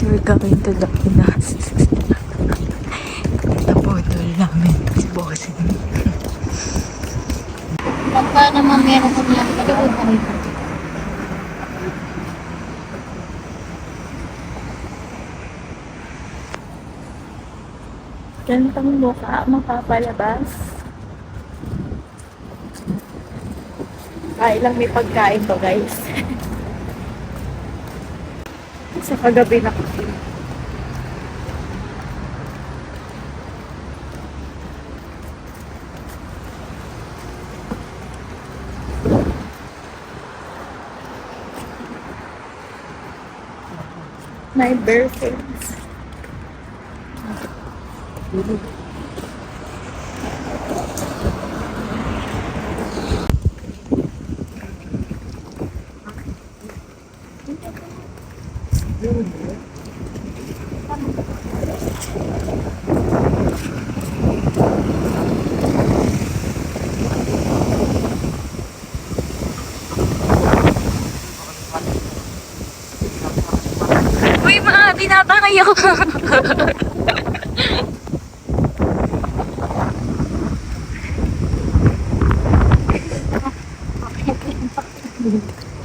We're going to the Pinas. Napodol namin si Bossing. Pagka naman meron kami ang pagkakas kami. Gantang mukha makapalabas. Ay lang may pagkain to, guys. Sa kagabi na kasi. My bare face. Uy, mga tinatangay ako.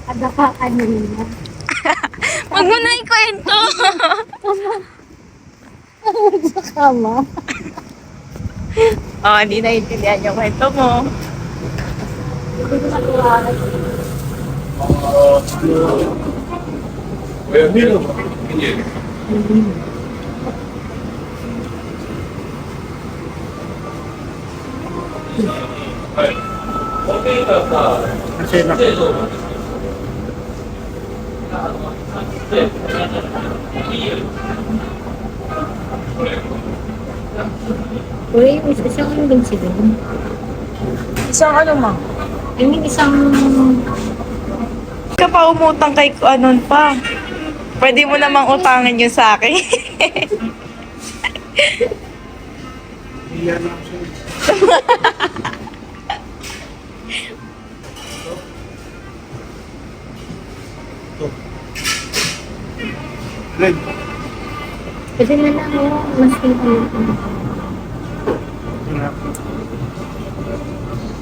Ada ka kanina. Huwag mo na ikwento. Sa kama. Oh, hindi naiintindihan yung kwento mo. Hindi ko matuwaran. Uy, isang ano din sila? Isang ano, ma? I mean, isang... Ka pa umutang kay anon pa. Pwede mo namang utangan yun sa akin. Pwede na lang ako, mas pinapalito.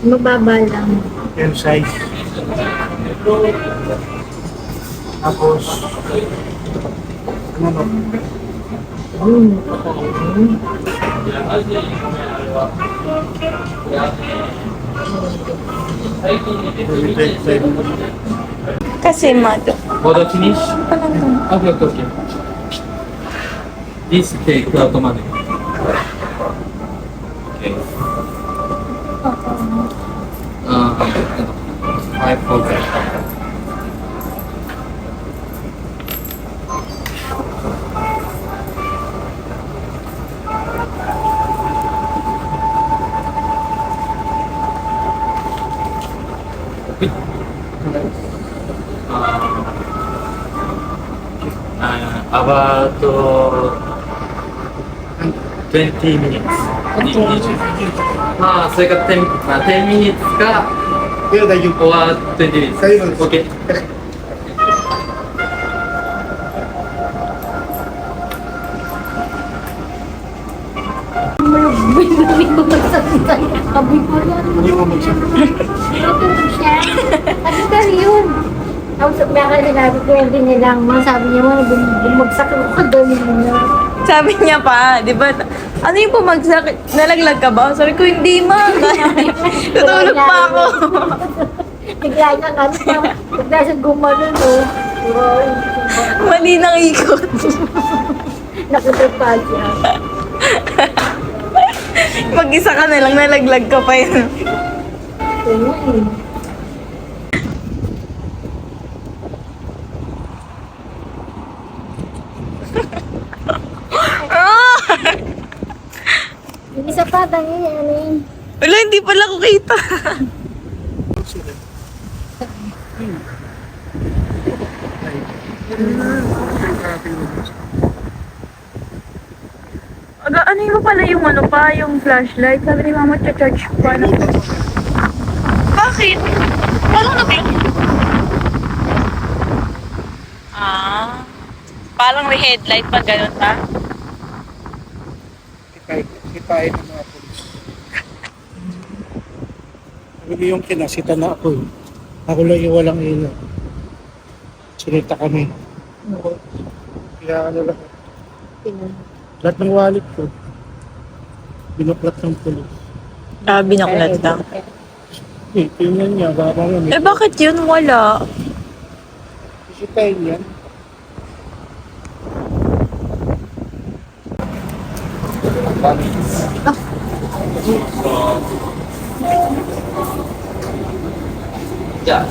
Mababa lang. Yung size. Tapos, ano ba? Kasi, mado. Order finish? Okay, okay, okay. This take out money. Okay. I forgot. About 20 minutes. So you got 10 minutes ka Pero dahil yung or 20 minutes. Kayo nun. Okay. Hindi ko magsalita. Sabi ko yan. hindi mo magsak. Natulog siya. Sabi ka yun. Tapos baka sinabi ko hindi nilang ma. Sabi niya mo, bumagsak ako kadali mo na. Sabi niya pa, di ba? Ano yung pumagsak? Nalaglag ka ba? Sabi ko, hindi, ma. Tutulog pa ako. Bigla niya ka na. Bigla siya gumanon o. Mali nang ikot. Nakatagpa siya. Mag-isa ka na lang, nalaglag ka pa yun. Ito nga eh. Yung isa pa, tangi, ano yun? Wala, hindi pala ko kita. Aga, ano yung pala yung ano pa, yung flashlight? Sabi ni mama, charge pa na. Bakit? Paano na ba? Ah. Parang may headlight pa, ganun pa. Kitain ng mga polis. Hindi yung kinasita na ako eh. Ako lang yung walang ilaw. Sinita kami. Kaya ano lang. Lahat ng wallet ko. Binuklat ng polis. Binaklat lang. Eh, tingnan niya. Baka nga Eh, bakit yun wala? Sisitahin yan. Yeah.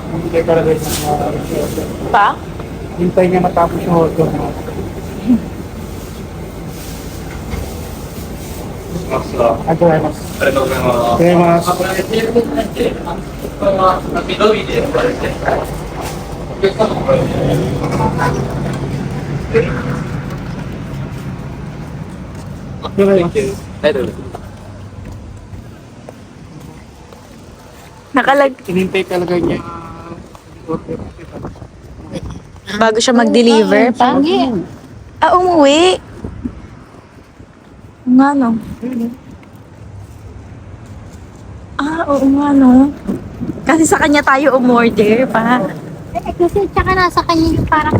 Hindi kayo talaga yung mga Pa? hintay niya matapos yung order mo. Ako ay mas. Kaya mas. Nakalag... Hinintay talaga niya order. Bago siya mag-deliver pa? Umuwi. Nga no. Oo nga no. Kasi sa kanya tayo umorder pa. Kasi tsaka nasa kanya yung parang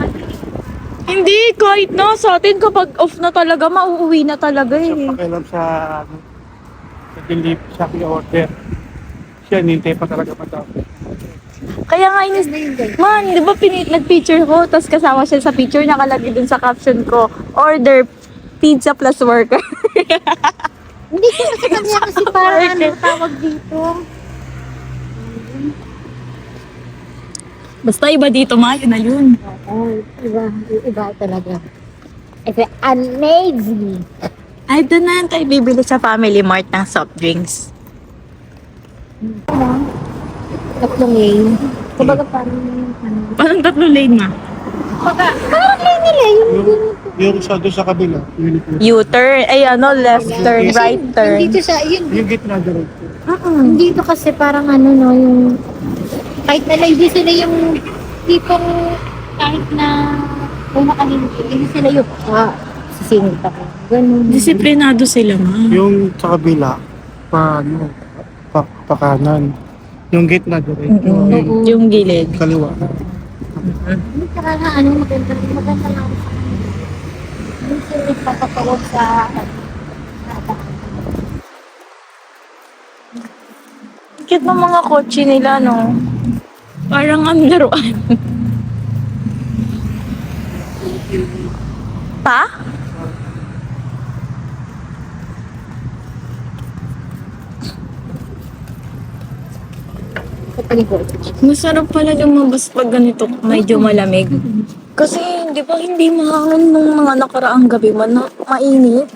Hindi, kahit na sa atin kapag off na talaga, mauuwi na talaga Siya eh. pakialam sa ano, sa deliver sa aking order. Siya hinintay pa talaga matapos. Kaya nga inis, man, di ba nag-picture ko, tapos kasama siya sa picture, nakalagay dun sa caption ko, order pizza plus worker. Hindi ko kasi kanya kasi parang ano tawag dito. Basta iba dito, ma, yun na yun. Oo, iba talaga. It's amazing. Ay, doon na tayo bibili sa Family Mart ng soft drinks. Tatlong lane. Kumbaga parang ano. Parang 3 lane, ma. Parang lane nila Yung sa doon sa kabila, yun yung U-turn, ay ano, left turn, right turn. Dito sa, yun. yung gitna doon. Dito kasi parang ano no, yung kahit na hindi sila yung tipong kahit na una kanina, hindi sila yung sisingit ako. Ganun. Disiplinado sila, ma. Yung sa kabila, pa kanan. Yung gitna doon. Yung gilid. Kaliwa. Hindi saka nga ano, maganda lang ako sa kanila. Hindi sila nagpapatawag sa Cute ng mga kotse nila, no? Parang ang laruan. Pa? Masarap pala lumabas pag ganito, medyo malamig. Kasi, di ba, hindi mahangin nung mga nakaraang gabi man na mainit.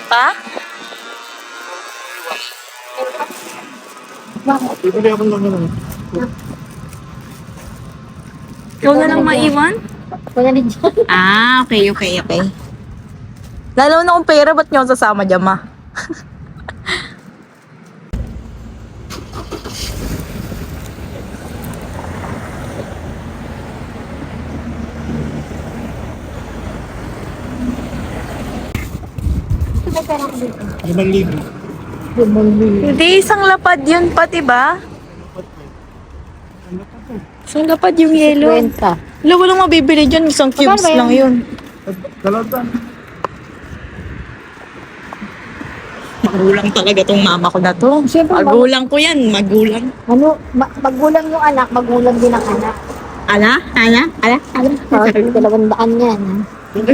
Pa? Bibili ako ng ano. Ikaw na lang maiwan? wala din dyan. Okay. Lalo na akong pera, ba't niyo ako sasama dyan, ma? Ito ba pera ko dito? 5,000. Hindi, isang lapad yun pa, diba? Isang lapad yung yellow. Kwenta. Wala, walang mabibili dyan. Isang cubes Magkano ba lang yun. Dalawa. Magulang talaga tong mama ko na to. Siyempre, Magulang ko yan, magulang. Ano, magulang yung anak, magulang din ang anak. Ala? Dalawang daan yan. Ha?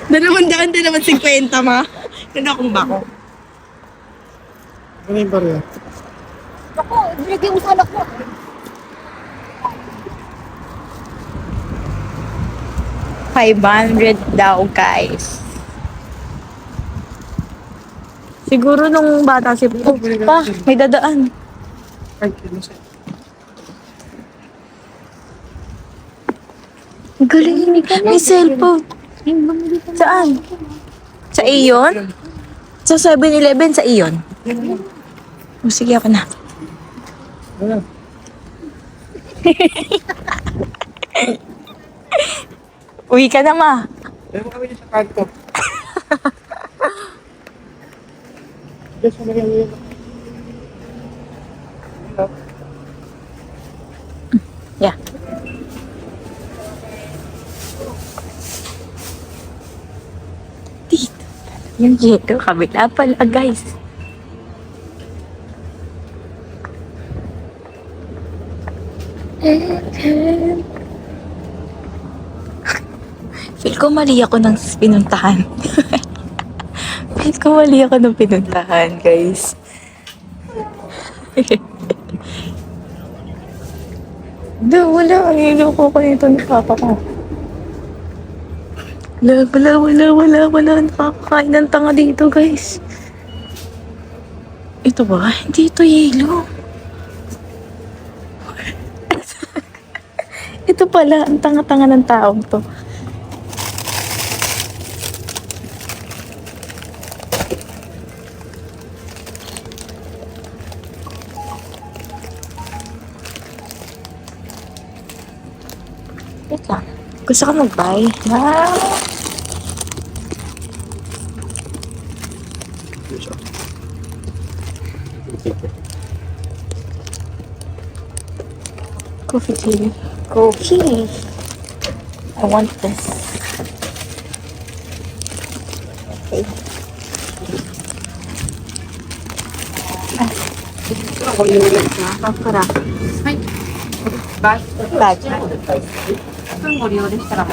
200 din naman 50, ma. Ano akong bako? Ano yung barya? Ako, binigay mo sa anak mo. $500 daw, guys. Siguro nung bata si pa, may dadaan. Ay, kinasa. Ang galing, may cellphone. Saan? Sa Aeon? Sa 7-Eleven sa Aeon? O sige, ako na. Wala. Uwi ka na, ma. Pero kami sa kanto. Yes, ano yan? Yeah. Dito. Yung dito, kabila pala, guys. Feel ko mali ako ng pinuntahan. Feel ko mali ako ng pinuntahan, guys. Wala. Niloko ko nito ng papa ko. Wala. Nakakakain ng tanga dito, guys. Ito ba? Hindi ito yelo. Ito pala, ang tanga-tanga ng taong to. Wait lang. Gusto ka mag-buy? Ah! Coffee tea. Coffee. I want this. Okay. Bakura. Bag. ご利用でしたら。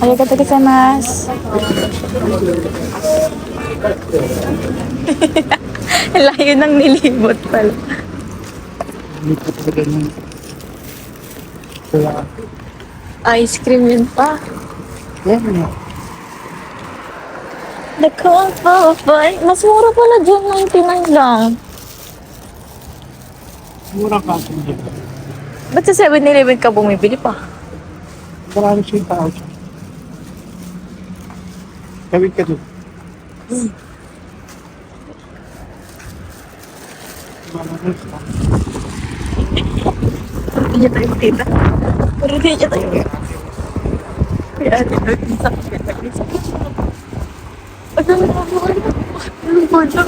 Arigatou gozaimasu. Layo ng nilibot pala. Hindi ko talaga nun. Kaya, Ice cream yun pa. yan na. The Comfort Boy. Mas mura pala dyan, 99 lang. Murang kaso dyan. Ba't sa 7-Eleven ka bumibili pa? Marami siyang tao dyan. Tawid ka doon. Marami sa Puro di niya tayo makita. Puro di niya tayo makita. Kaya ate doon sa akin. Ano na ako? Ano ba dyan?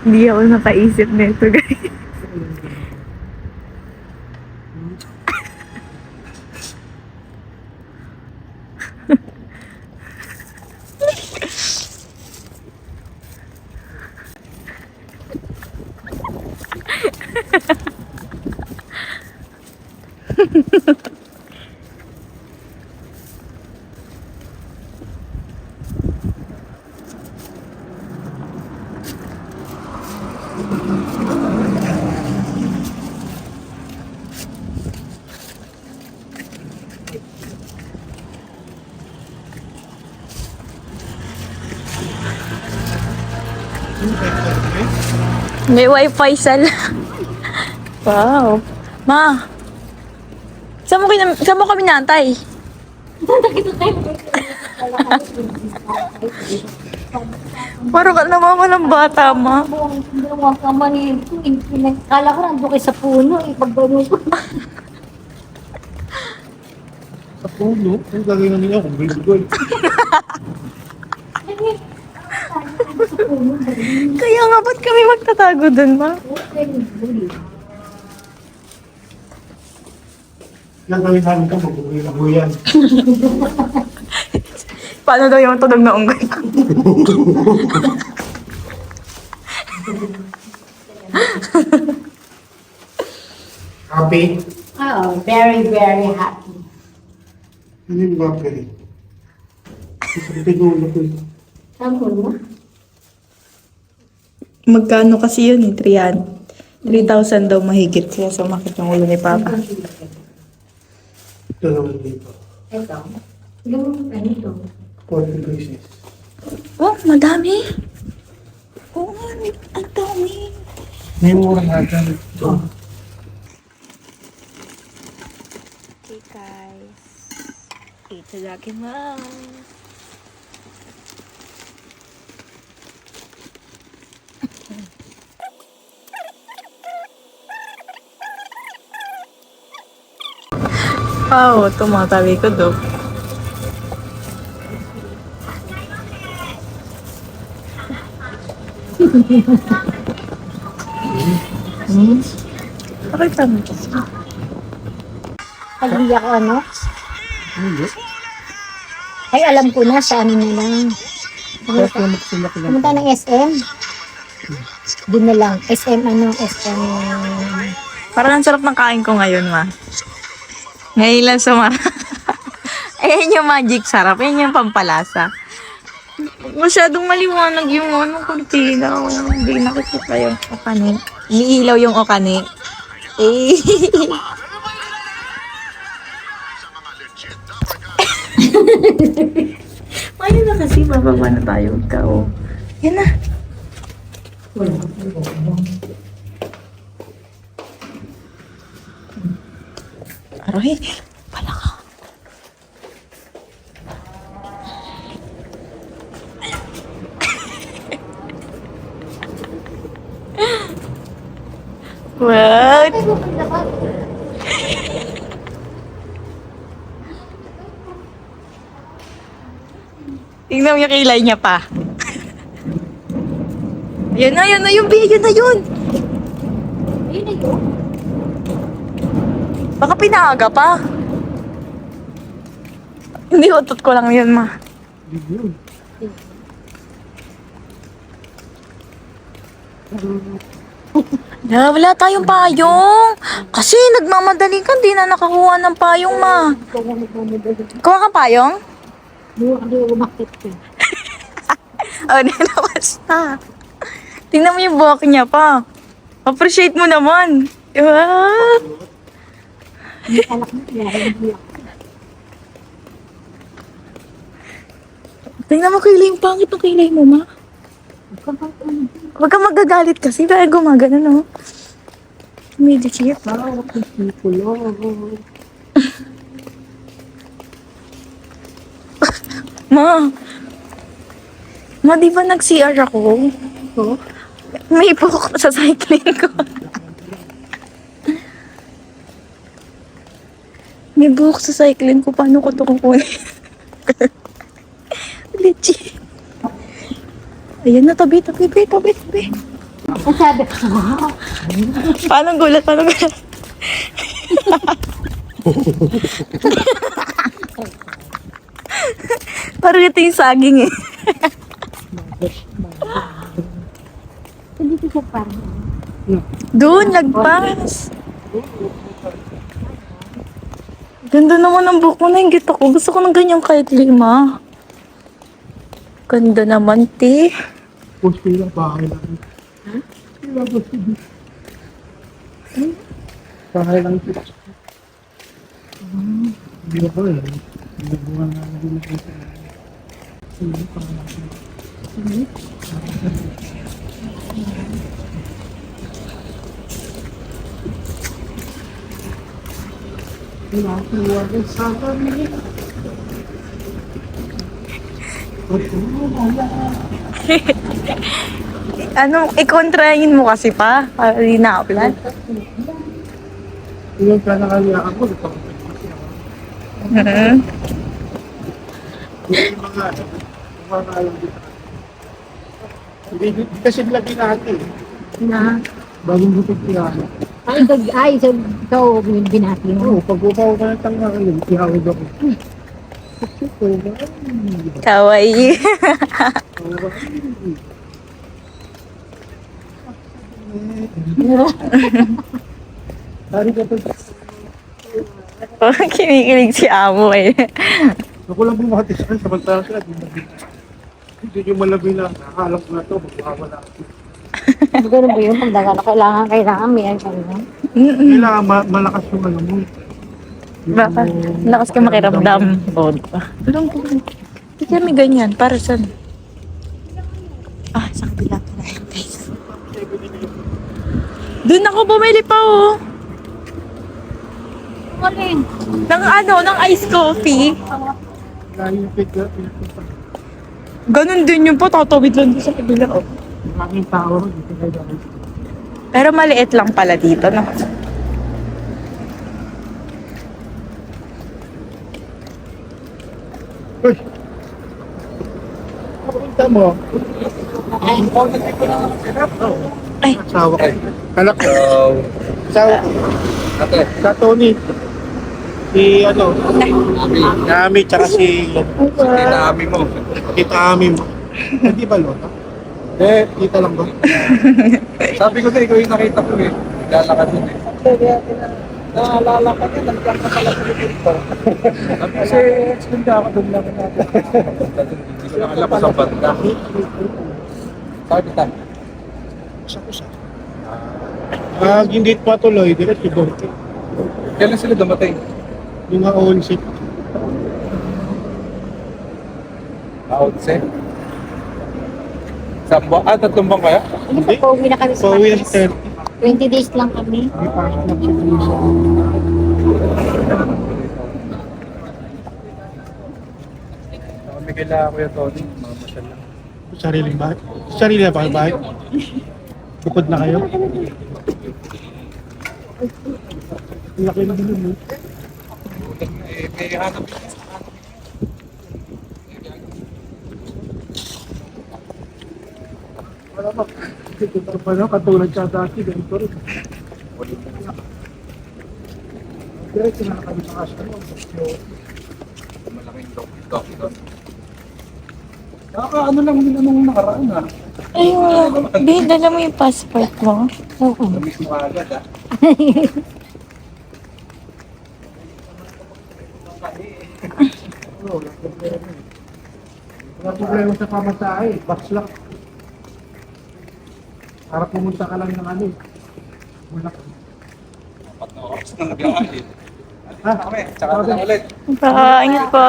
Hindi ako nakaisip nito, guys. May wifi sala. Wow. Ma. Saan mo kami nantay? Parang ka naman ng bata, ma. Dalawa ka man eh. Kala ko nandun kayo sa puno eh. Pagbalik ko. Sa puno, ang gagawin na niya kung bilgol. Kaya nga, ba't kami magtatago dun, ma? Gagawin namin ito, magbubuyan. Paano daw yung tunog na unggoy ko? Happy? Oh, very, very happy. Ano yung bagay? Isang tigulo ko. Saan ko na? Magkano kasi yun eh? 3,000 daw mahigit. Kaya sumakit yung ulo ni Papa. Ito naman dito. Ito. Yung ano ito? 40 pieces. Oh, madami. Oo nga, ang dami. May mura nga dyan. Ito. Okay guys. Itadakimasu. Oh, tumatabi ko do. Okay, tama. Pag-hindi ako ano? Hindi. Ay, alam ko na sa ano na lang. Kaya sila sila lang. Pumunta ng SM. Doon na lang. SM ano? SM. Parang ang sarap ng kain ko ngayon, ma. Ngayon lang sumara. Ayan yung magic sarap. Ayan yung pampalasa. Masyadong maliwanag yung kurtina. Hindi nakikita yung okane. Iniilaw yung okane. Eh. Ayun na kasi, bababa na tayo. Ikaw. Yan na. Aroy, pala ka. What? Tingnan mo yung kilay niya pa. Yun na yung B, yun na yun. Ayun na yun. Baka pinaaga pa. Hindi, utot ko lang yun, ma. Yun. Wala tayong payong. Kasi nagmamadali ka, di na nakakuha ng payong, ma. Ikaw na nagmamadali. Kuha ka payong? Hindi ako umakit ko. Oh, nilabas na. Tingnan mo yung buhok niya pa. Appreciate mo naman. Ah. Hindi anak mo. Hindi ako. Tingnan mo kilay, yung pangit ng kilay mo, ma. Huwag ka magagalit kasi dahil gumagano, no? Medyo cute. Ma. Ma, di ba nag-CR ako? Oo. May buhok sa cycling ko. May buhok sa cycling ko. Paano ko ito kukunin? Legit. Ayan na, tabi. Ang sabi ko, Paano gulat? Parang ito yung saging eh. hindi ko siya parang. Doon, lagpas. Ganda naman ang buhok mo, nainggit ako. Gusto ko ng ganyang kahit lima. Ganda naman, te. Post ko lang bahay lang. Bahay lang ito. Hindi ako eh. Hindi ko nga nagulog sa Ano, i-contrahin mo kasi pa. Para di na-upload. yung planakaliya ako, ito. Hmm. Yung mga alam dito. Hindi kasi lagi natin. Na, Bagong bukit niya. so, ikaw yung binati mo. Oo, pag upaw ka ng tanghali, ihawid ako. Ito ba? Kawaii. Hari ka pa. Kinikilig si Amo eh. Ako lang bumati sa akin, samantalang sila. Hindi nyo malabi na, nakakalap na ito, magkakawala. Ganun ba yun? Pag kailangan may ano. Mm-mm. Kailangan malakas yung ano mo. Baka, lakas ka makiramdam. O, diba? Alam ko, hindi kami ganyan. Para saan? Ah, sa kabila pala yun, guys. Doon ako bumili pa, oh. Alin? Ng ano, ng iced coffee. Layo yung pigla. Ganon din yung po, tatawid lang doon sa kabila, oh. Maraming tao. Dito kayo dahil. Pero maliit lang pala dito, no? Uy! Papunta mo. Ay, Asawa ko. Anak ko. Asawa ko. Ate, Sa Tony. Si ano. Nami tsaka si tita Ami mo. Tita Ami mo. Hindi ba Lota? Tita lang ba? Sabi ko na, ikaw yung nakita ko eh. Lalakad yun eh. Naalala ka niya, nandiyan ka pala sa dito. Kasi extend ako doon lang natin. Hindi ko nakala ko sa banda. Sabi ta. Kusa-kusa. Pag hindi pa tuloy, diretso doon. Kailan sila dumating? Yung nga own seat. Outset. Sambo. Ah, tatlong bang kaya? Hindi pa, pauwi na kami sa Pauwi na Martes. sa 20 days lang kami. May pasok na siya sa Kami kailangan ko yung Tony. Mga masyal lang. sariling bahay. Sarili na ba bahay? Bukod na kayo? Ang laki na din yun. Eh, may hanap. Wala ba? Ito pa na, katulad siya dati, ganito rin. Diretso na kami sa kasya. Malaking dog doon. Ano lang nila nung nakaraan ah. ayun. Di, dala mo yung passport mo. Oo. Namiss mo agad ah. Wala problema sa pamasahe, box lang. Para pumunta ka lang ng ano. Wala ka. Apat na oras na nag-aali. Ha? Kami, tsaka na lang ulit. Ingat po.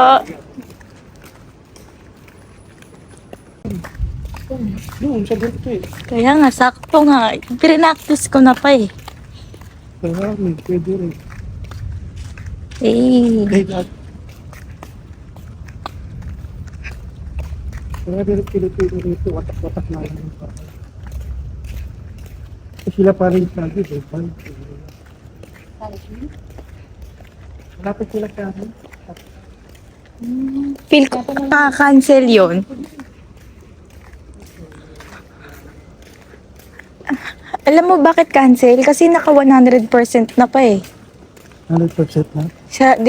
Doon, sa ganito eh. Kaya nga, sakto nga. Pinaktis ko na pa eh. Marami, pwede rin. Eh. Kahit at... Marami rin Pilipino rito, watak-watak na lang yung patay. Sila pa rin sabi, eh. Malapit sila sa amin. Feel ko kaka-cancel yun. Alam mo bakit cancel? Kasi naka 100% na pa eh. 100% na.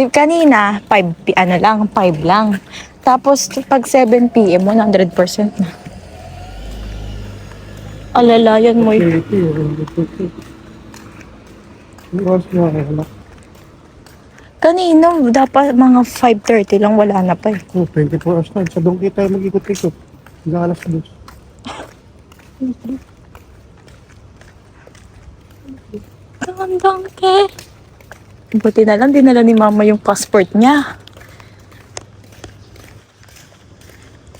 Kanina, 5 lang. Tapos pag 7 PM, 100% na. Alalayan mo yun. 100%. Yung oras nga wala. Kanina, dapat mga 5:30 lang, wala na pa eh. Oh, 24 hours na. Sa doon kita mag-ikot-ikot. Hanggang alas 2. Gandang ke. Buti na lang, dinala ni mama yung passport niya.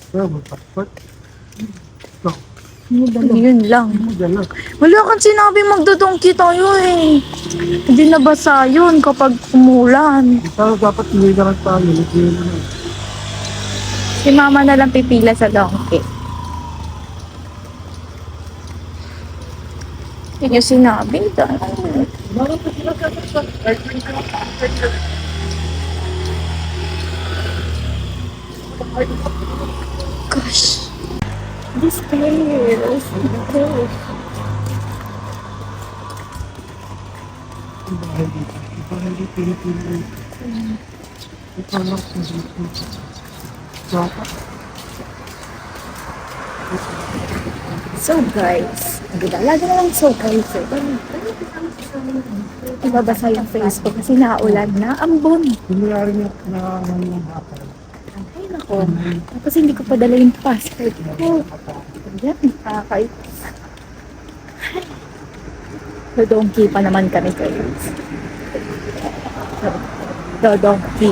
Bravo, passport. Ito, Yun lang. dyan lang. Wala kang sinabi magdodongki tayo eh. Hindi nabasa yun kapag umulan. Ito, dapat hindi na lang tayo. Hindi na lang. Si mama na lang pipila sa donkey. Yun yung sinabi. Bakit pa sila sa Gosh. This place. bahay dito? Bahay dito, Pilipino. Ito lang sa dito. Dapat. So guys, lagi na lang so guys. Ibabasa yung Facebook kasi naulan na. Ambon. Kumayari niya na ng bakal. Ay nako. Tapos hindi ko padala yung passport ko. Ayan, nakakait. So donkey pa naman kami guys. Dodongki.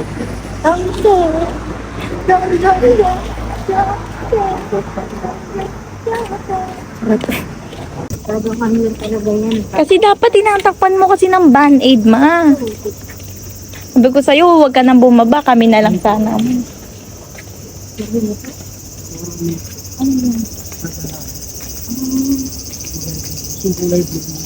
Talagang ano yun talaga yan. Kasi dapat tinatakpan mo kasi ng band-aid, ma. Sabi ko sa'yo, huwag ka nang bumaba. Kami na lang sana. Yung kulay blue.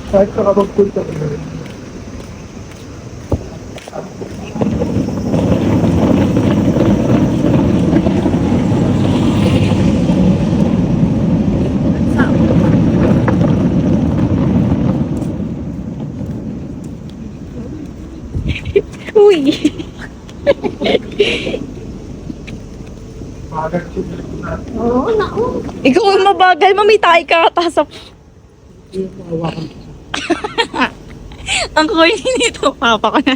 Kahit nakapagpunta ko. Uy! Parang na Oo, naku. Ikaw ang mabagal, mamitay ka. Tasap. yung mahawakan ko. Ang corny nito, papa ko na.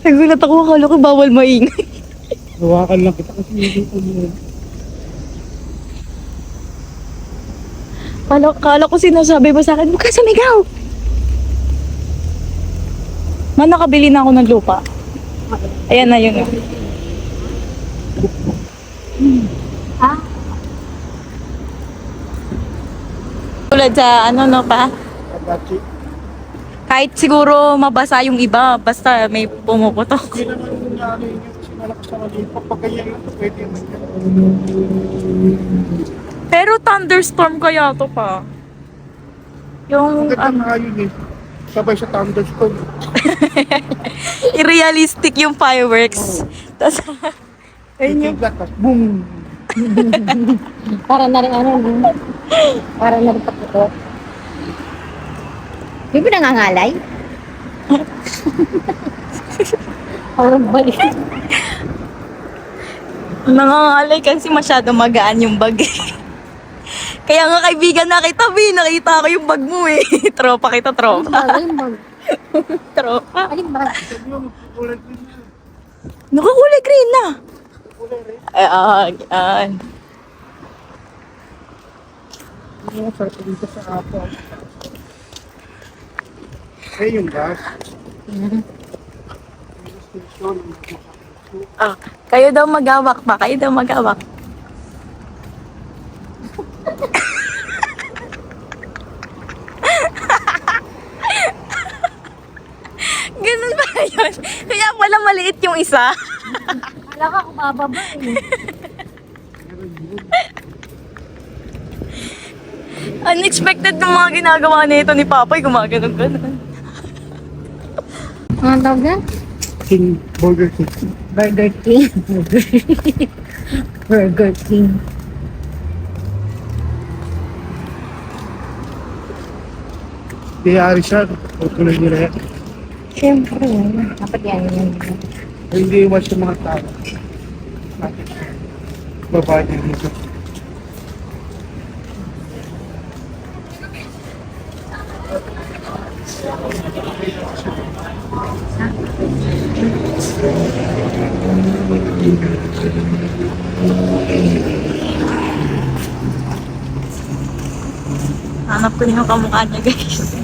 Nagulat ako, akala ko bawal maingay. Hawakan lang kita kasi hindi ko yun. Kala ko sinasabi mo sa akin, huwag ka sumigaw. Man, nakabili na ako ng lupa. Ayan na yun. Ha? Tulad sa ano no pa, Dati, kahit siguro mabasa yung iba, basta may pumuputok. hindi naman yung nangyari yun kasi malakas na malipak. Pag ganyan lang, pwede naman yan. Pero thunderstorm kaya to pa. Yung Ang ganda nga yun eh. Sabay sa thunderstorm. irrealistic yung fireworks. Tapos, ayun yung, Bigla, tas boom! Para na rin ano, no? Para na rin paputok. Di ba nangangalay? Parang balik. nangangalay kasi masyado magaan yung bag. Kaya nga kaibigan nakita, nakita ko yung bag mo eh. Tropa kita, tropa. Alin ba? Tropa. Alin ba? Sabi mo, kulay green na. Nakakulay green na. Kulay red. Ayan. Ano, sarap dito sa apo. Eh, yung gas. Station. Ah, kayo daw magawak pa. Kayo daw magawak. Ganun ba yun? Kaya pala maliit yung isa. Wala ka kung bababa eh. Unexpected ng mga ginagawa nito ni Papay. Gumaganon-ganon. Ano tawag na? King Burger King. Burger King. Burger King. Kaya siya, pagkulay nila yan. Siyempre, dapat yan yun. Hindi iwas yung mga tao. Babae din dito. Hanap ko din yung kamukha niya, guys.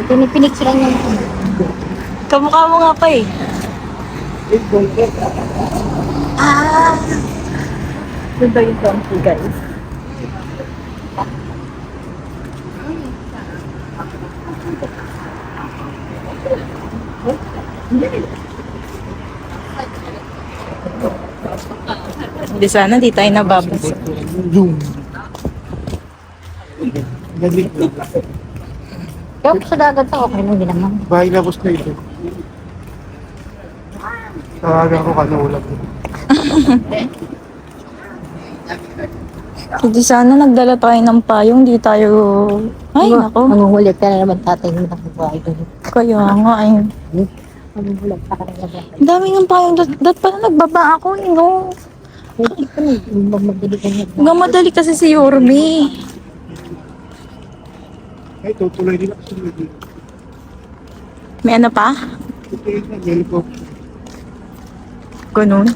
Pinipinicturean niya mo. Kamukha mo nga pa eh. Eh, Burger. Ah! Doon daw yung donkey, guys. Hindi sana, di tayo nababasa. Zoom. Galing lang. Kaya sa dagat ako, okay lang din naman. Bahay labos na ito. Tawagan ko kanulat. Hindi sana nagdala tayo ng payong, di tayo... Ay, nako. Mangungulit ka na naman tatay mo ng buhay doon. Kaya nga, ay... Mabubulag pa kanila ba? Ang dami ng payong. Dat pala nagbaba ako, no? Pwede ka na, magdali ka niya. Gamadali kasi si Yorme. Ay, tutuloy din ako sa video. May ano pa? Tutuloy na, helicopter. Ganun.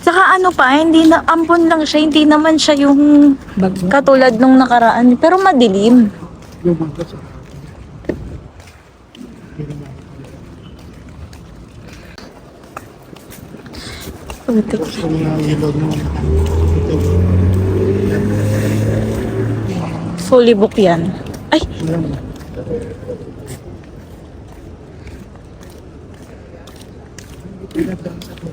Saka ano pa, hindi na, ampon lang siya, hindi naman siya yung katulad nung nakaraan. Pero madilim. Lumangga sa Hindi naman. Gusto mo na ilaw mo. Ito. Fully book yan. Ay, Ayan. Pinagdaan sa to.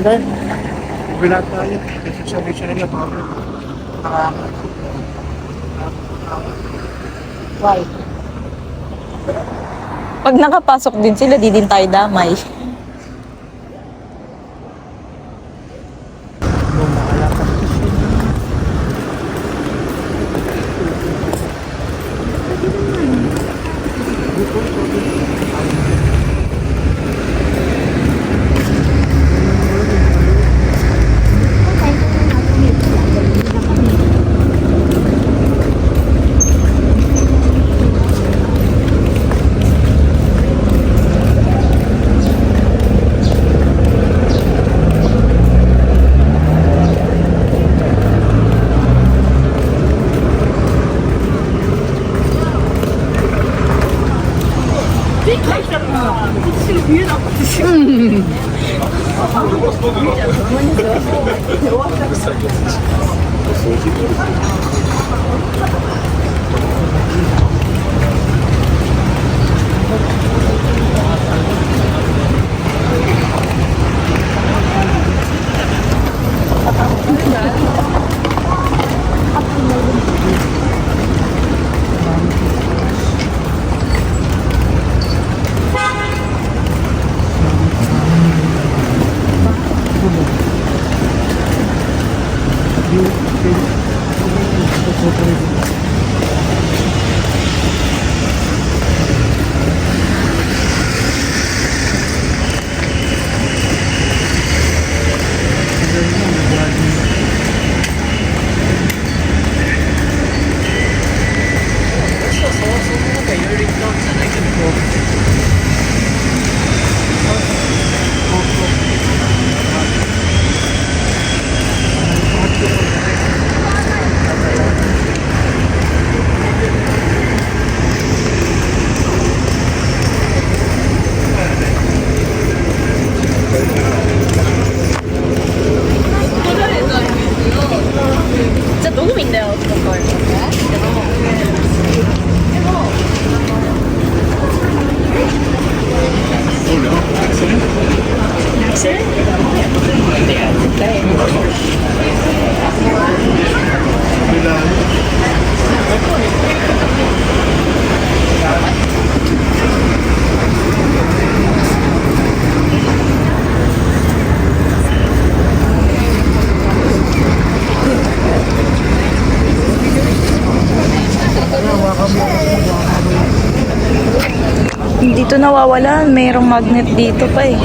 Hindi. Wala tayo. Kasi sabi siya nila baka Why? pag nakapasok din sila, di din tayo damay. Dito nawawala, mayroong magnet dito pa eh.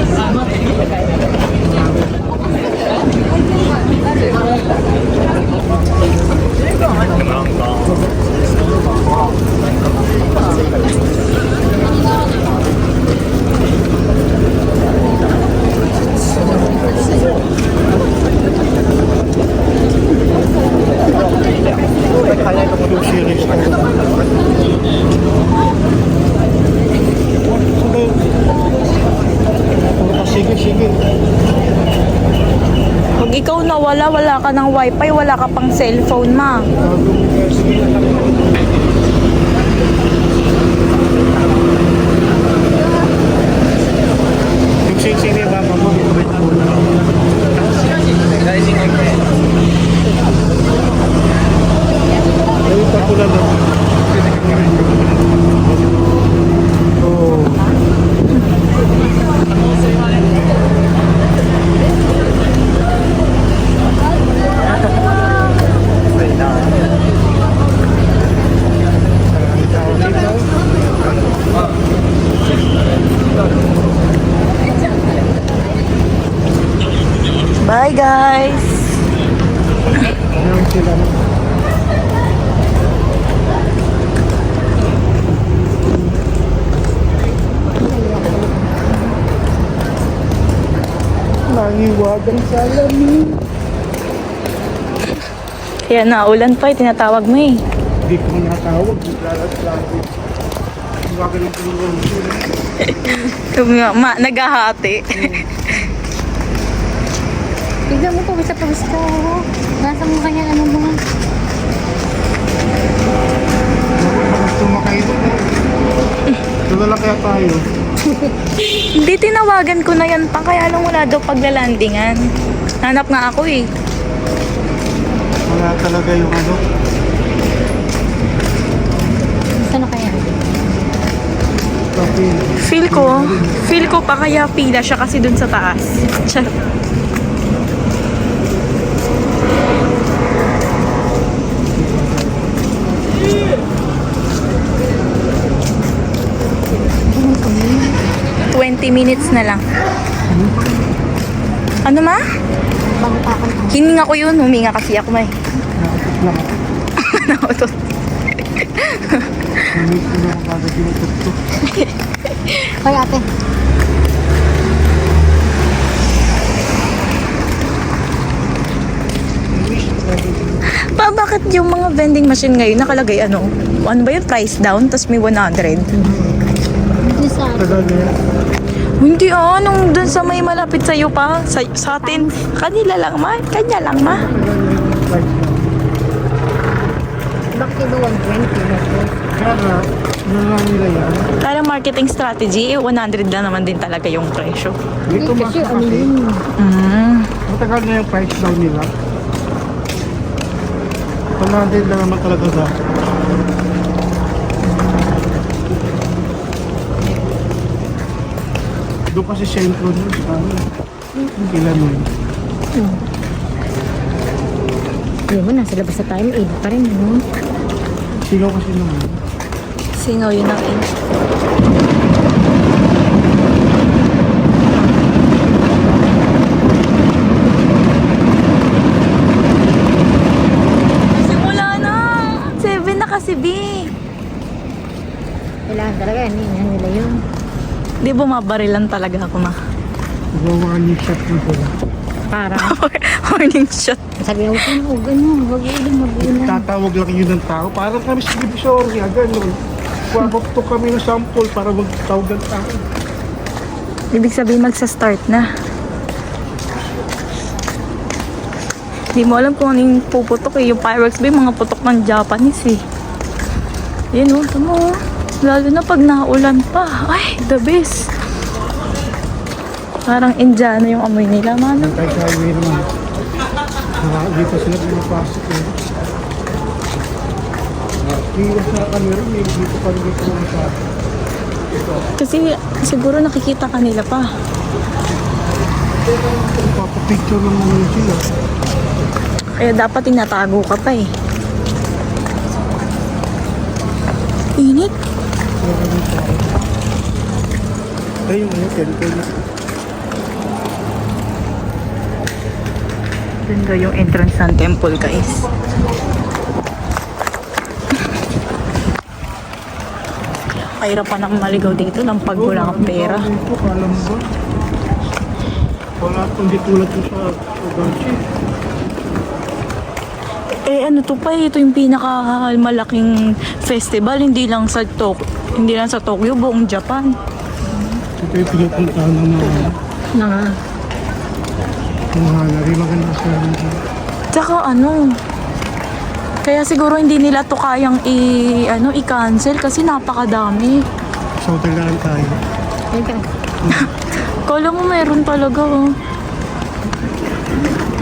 yung series ko. Sige. Pag ikaw wala ka ng wifi, wala ka pang cellphone, ma. Yung sing-sing ni mama mo, ayun pa pula na. Oh. Bye, guys! Ayun sila. Nangiwagang salamin. Kaya naulan pa, tinatawag mo eh. Hindi ko natawag. Lalat-lalat. Iwagan ng tulungan sila. Naghahati. Tignan mo, pawis ka. Nasa mo kanya ano mga. Bakit sumakay doon? Dala kaya tayo. Hindi, tinawagan ko na yan pa, kaya lang wala daw paglalandingan. Hanap nga ako eh. Wala talaga yung ano. Saan na kaya? Coffee. Feel ko pa kaya pila siya kasi dun sa taas. Charot. Minutes na lang. Ano ma? Pagtakan ka. Hininga ko yun. Huminga kasi ako may. Nakapit lang ako. Nautot. Namiss ko na kung kagad yung tuktok. Hoy ate. Bakit yung mga vending machine ngayon nakalagay ano? Ano ba yun? Price down? Tapos may 100? Dito sa Tagal na yan. Hindi nung dun sa may malapit sa'yo pa. Sa atin. Kanila lang ma. Kanya lang ma. bakit ba 120 na po? Kaya nga, nalaman nila yan. Kaya marketing strategy, 100 lang naman din talaga yung presyo. Dito mas Kasi ano kasi. yun? Matagal na yung price down nila. 100 lang naman talaga sa. Doon kasi sentro nun. Ilan mo yun? Alam mo, nasa labas na tayo. 8 pa rin, ano? Sigaw kasi naman. Singaw yun ang in. Simula na! 7 na kasi, B. Kailangan talaga, ano yun, nila yun. Di bumabarilan talaga ako ma. Gawa ni shot na sila. Para, Morning shot. sabi ako, huwag ano, huwag ulam, mag-ulam. Tatawag lang yun ng tao. Parang kami sa Divisoria, gano'n. Wabagto kami ng sample para magtawag ng tao. Ibig sabihin magsa-start na. Di mo alam kung anong puputok eh. Yung fireworks ba yung mga putok ng Japanese eh. Yan o, tamo. Lalo na pag naulan pa. Ay, the best. Parang Indiana yung amoy nila, mano. Kahit sa highway naman. Dito sila pinapasok eh. Iwas na kami rin eh. Dito pa rin dito lang sa... Kasi siguro nakikita kanila pa. Papapicture lang naman sila. Kaya dapat tinatago ka pa eh. Init. Ay, yung temple. Ganda yung entrance ng temple, guys. Kahirap pa nang maligaw dito ng pag wala kang pera. Dito, kala mo ba? Wala kundi tulad ko sa Ogachi. Eh ano to pa eh, ito yung pinakamalaking festival, hindi lang sa Tokyo, buong Japan. Ito yung pinupuntahan ng mga... Na, Singhana rin maganda sa Tsaka ano, kaya siguro hindi nila to kayang i-cancel kasi napakadami. sa hotel na lang tayo. Kala mo meron talaga, oh.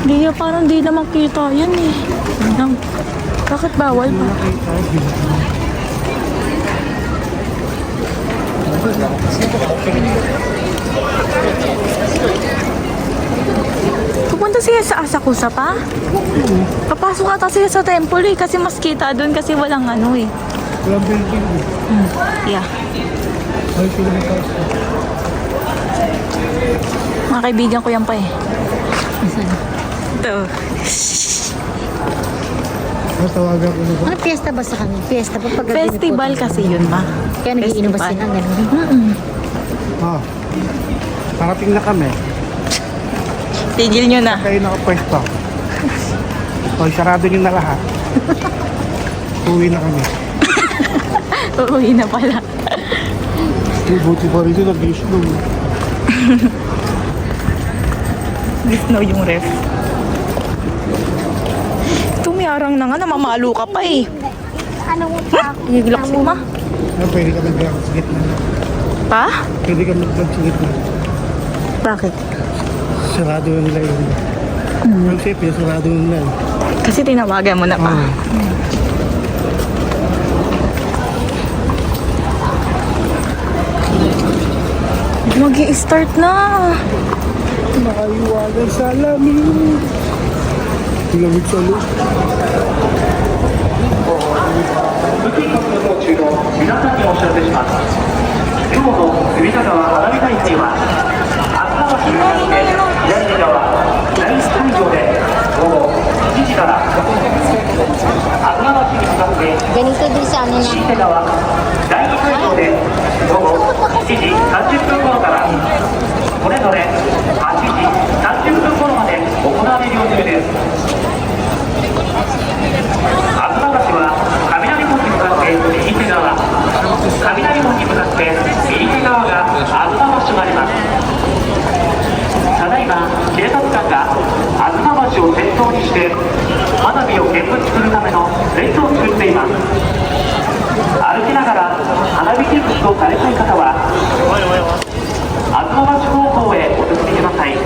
Hindi, parang di na makita yan eh. Bakit bawal pa? Nakita, Pupunta siya sa Asakusa pa? Papasok ata siya sa temple eh, kasi mas kita doon kasi walang ano eh. walang building. Yeah. Ay, sila na tayo. Mga kaibigan ko yan pa eh. Ito. Tawagan ko na ba? Ano fiesta ba sa kanila? Fiesta pa pag Festival kasi yun ma. Kaya nagiinom ba Festival. sila? Ganun. Ah. Parating na kami. Tigil nyo na. Kayo nakapwesto. Hoy, sarado nyo na lahat. Uwi na kami. Uuwi na pala. Buti pa rin sila, nag-snow. Snow yung ref. Tumiarang na nga, namamalo ka pa eh. Ano mo pa? Higilak si ma. Pwede ka mag-drag sa gitna. Pa? Pwede ka mag-drag sa gitna. Bakit? Sarado na nila yun. Ang safe yun, sarado na nila. Kasi tinawagan mo na pa. Mag-i-start na. Nakaiwanan sa lamin. Lamig sa loob. 武器獲得中の皆さんにお知らせします。今日の隅田川花火大会は、秋川市に向かって左手側、第一会場で午後7時から、秋川市に向かって Ganito din sa ano na. 新手側、第二会場で午後7時30分頃から、それぞれ8時30分頃まで行われる予定です。東橋は雷門に向かって右手側、雷門に向かって右手側が東橋となります。ただいま警察官が東橋を先頭にして花火を見物するための列を作っています。歩きながら花火見物をされたい方は東橋方向へお進みください。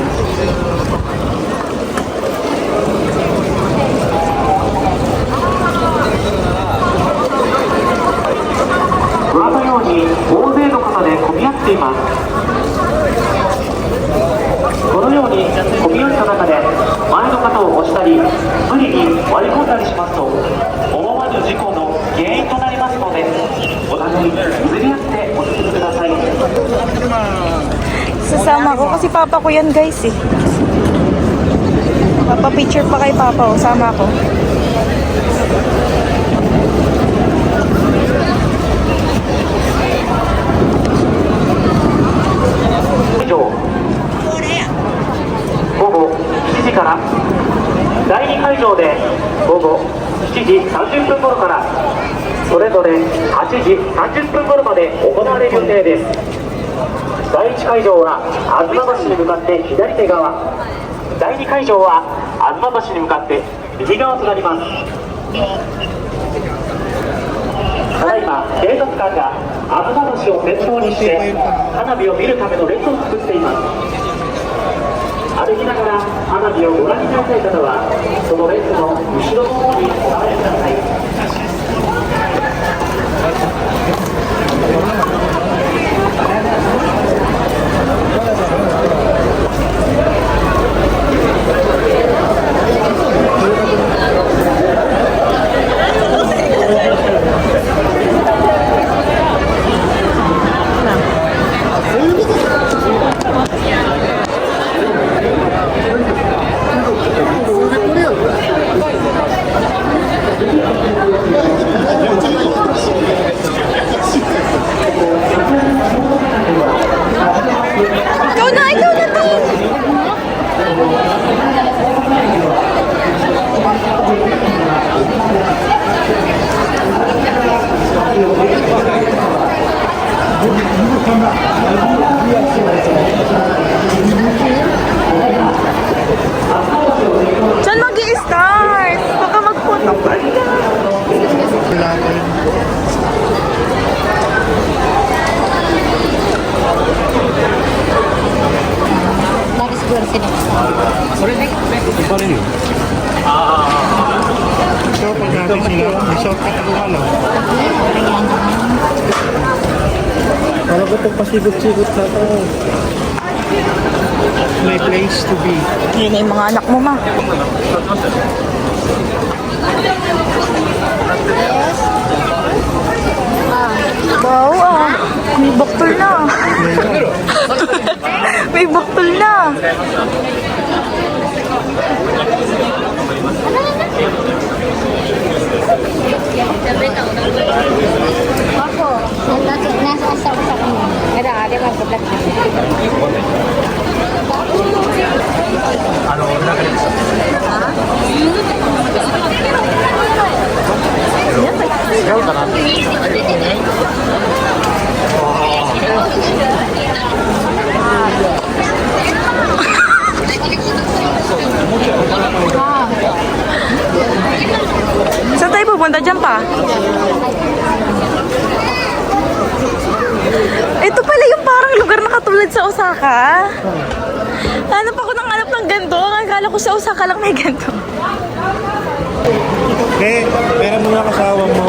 ご覧のように大勢の方で混み合っています。このように混み合った中で前の方を押したり無理に割り込んだりしますと思わぬ事故の原因となりますのでお互い譲り合ってお進みください。 Sasama ko kasi papa ko yan guys eh. Papa-picture pa kay papa oh. Sama ko.以上午後7時から第2会場で午後7時30分頃からそれぞれ8時30分頃まで行われる予定です。第1会場は東橋に向かって左手側、第2会場は東橋に向かって右側となります。ただいま警察官が東橋を先頭にして花火を見るための列を作っています。歩きながら花火をご覧になりたい方はその列の後ろの方にお回りください。Ikaw na, Tin! Saan mag-i-start? Baka magpunta pa. Wala pa yun. Bakit siguro sila? Shortcut natin sila. May shortcut ko alam. Para ko itong pasikot-sikot sa ito. My place to be. Yun na yung mga anak mo, ma. Wow, ah. May baktol na. May baktol na. Ako, nasa asawa sa kanya. Ada, ada mag-vlog. Saan tayo pupunta dyan pa? Ito pala yung parang lugar na katulad sa Osaka. Hanap ako ng hanap ng ganito. Akala ko sa Osaka lang may ganito. Pera mo na kasawa mo.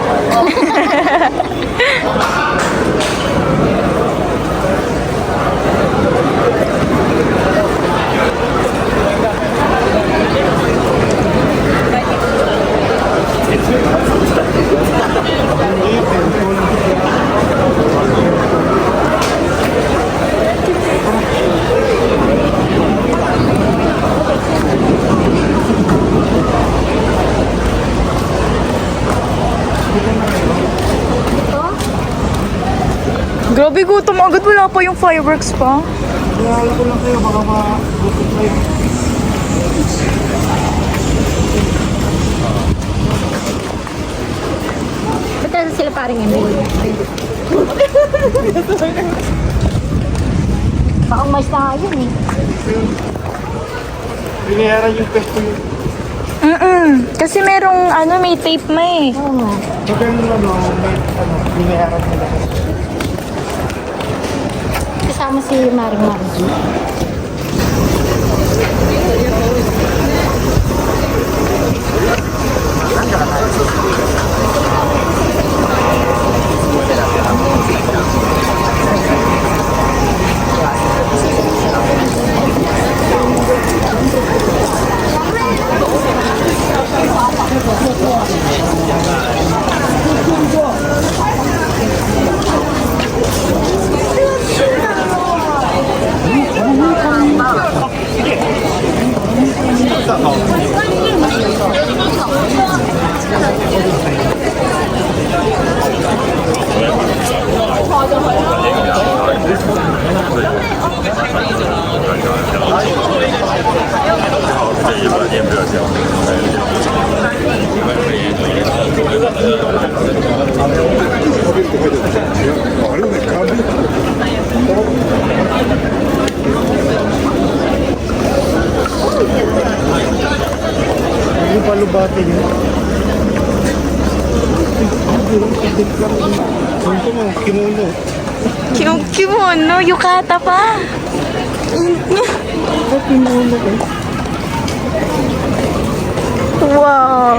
Grabe, gutom agad. Wala pa yung fireworks pa. Kaya ko lang kayo, baka ma-gutom kayo. Ba't talaga sila paring Emil? Baka umayos na nga yun eh. Binayaran yung pesto yun. Kasi merong may tape ma eh. Oo nga. Maganda binayaran nila. Kasama si Maring Margie. Yung palubatin yun. Ito mo, kimono. Kimono, yukata pa. Kimono eh. Wow.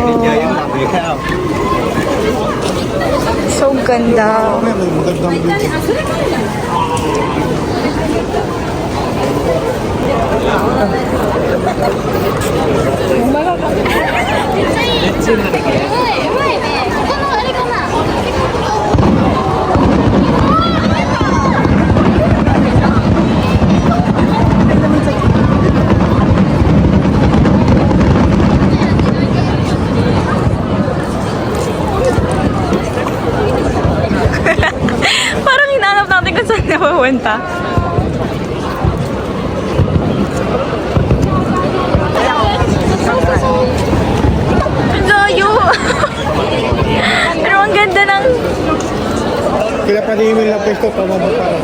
So ganda. May magandang video. Parang hinanap natin kung saan napupunta. Ang layo. Pero ang ganda ng... Kaya panimil na pesto, tama mo parang.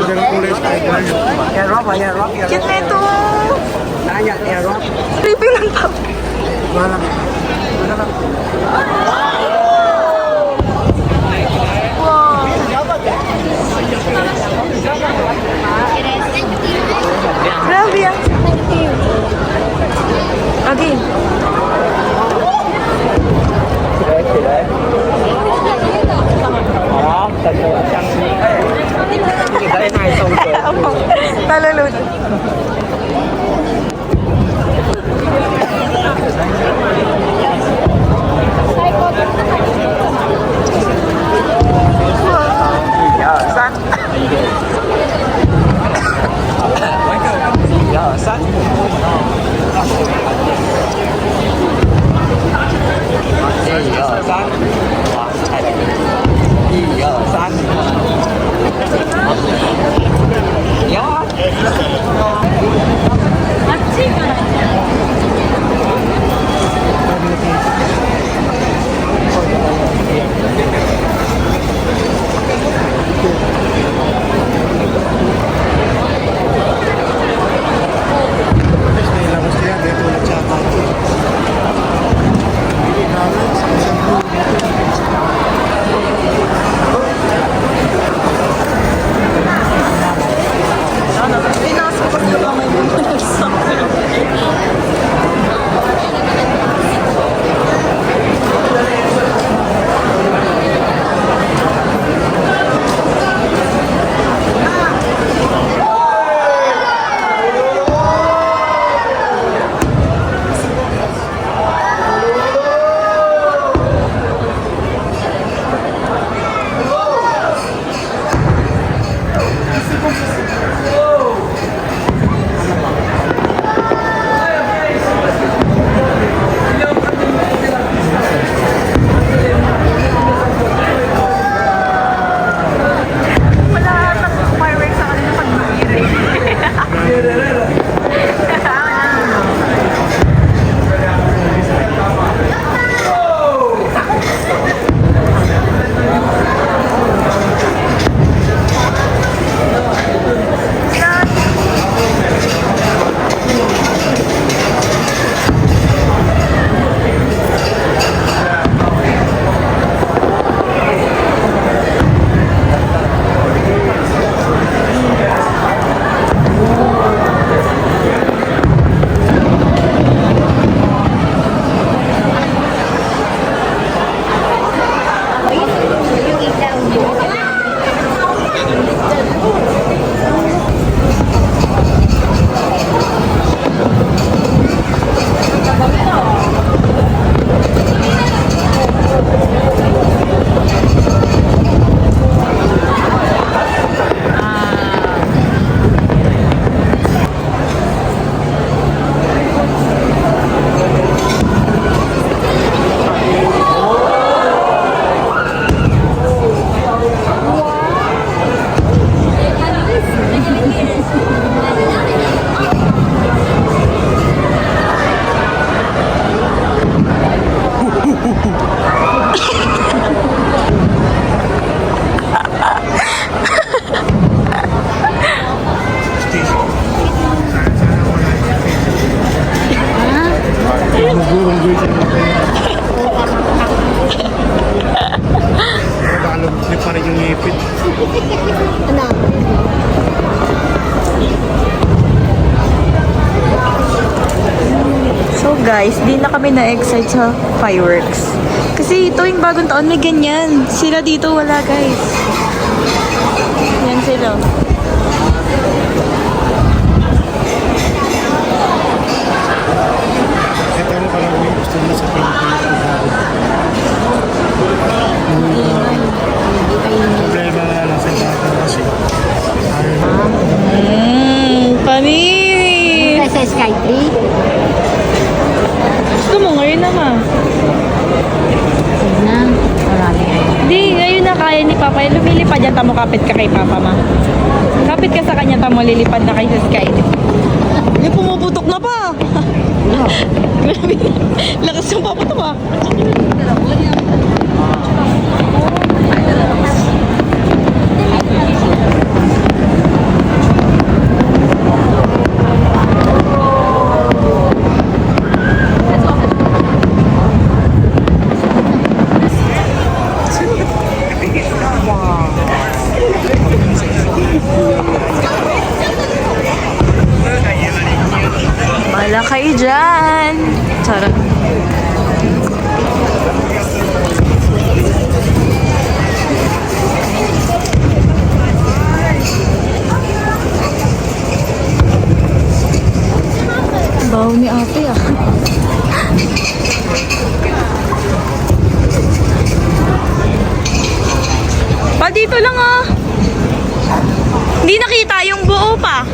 Ganun kulay. Cute na ito. Creepy lang to. Wow. Grabe yan. Okay. Nalulod. Hindi pa rin yung ngipin. Ano? So guys, di na kami na-excite sa fireworks. Kasi tuwing bagong taon may ganyan. Sila dito wala guys. Yan sila. Ito ano parang yung gusto mo sa Pilipinas. Problema nga lang sa ibabaw kasi. Panis! Sa Skytree? Gusto mo ngayon na nga. Sige na. Marami ay. Hindi, ngayon na kaya ni Papa. Lumilipad yan, tamo kapit ka kay Papa ma. Kapit ka sa kanya, tamo lilipad na kayo sa sky. Hindi, pumuputok na pa. Grabe. Lakas yung Papa to ba? kayo dyan. Charot. Baho ni ate ah. Pa, dito lang ah. Hindi nakita yung buo pa.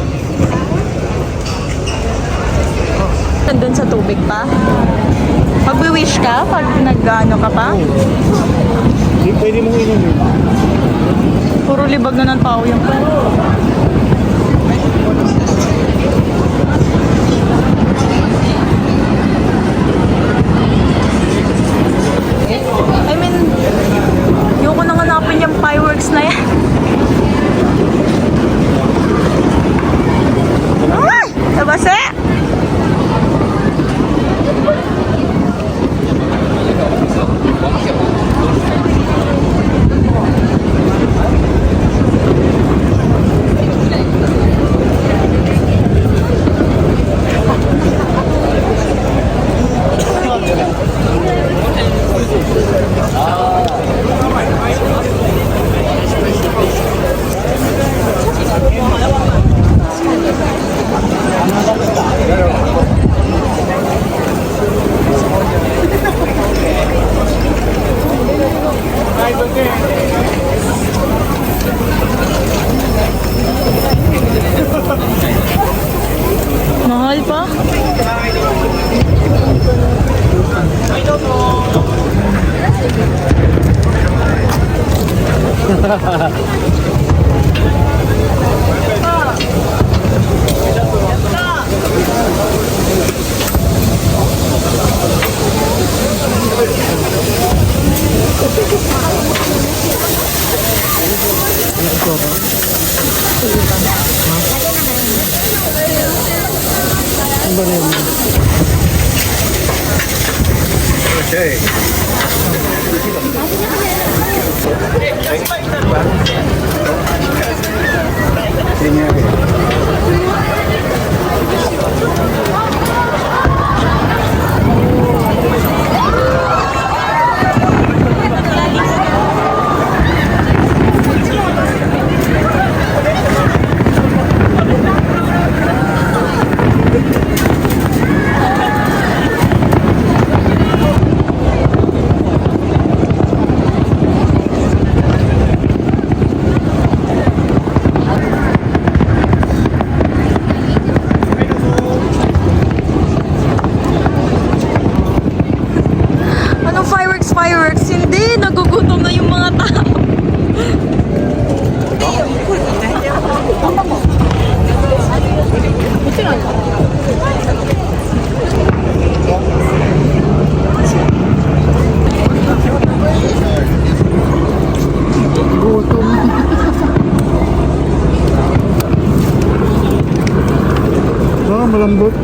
Nandun sa tubig pa? Magwi-wish ka pag nag-ano ka pa? Hindi pwede mong inumin. Puro libag na ng tao yung pa. I mean, yung ko nang hanapin yung fireworks na yan. Ay! Nabasa! Mahal pa? Okay. Anong fireworks? Fireworks? Hindi, nagugutom na yung mga tao. Ah, malambot.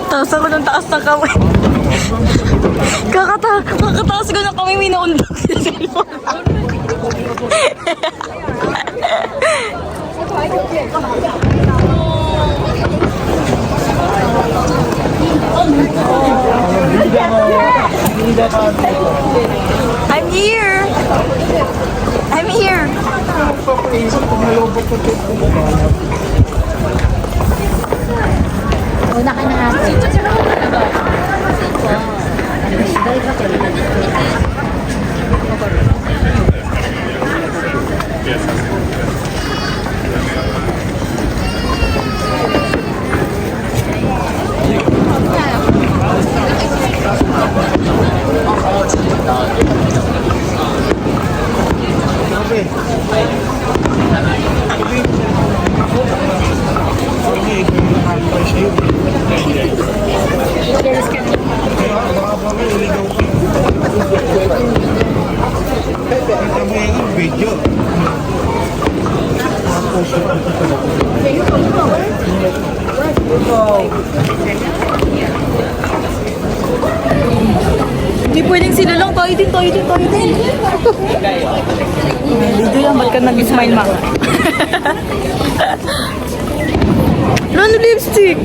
Taas ako ng taas ng kamay. Kakataas ko ng kamay, may naundog sa cellphone. I'm here! I'm here! Una ka na ate. Hindi pwedeng sila lang. Tayo din, tayo din, tayo din. Dito yan, ba't ka nag-smile, ma? Ano lipstick?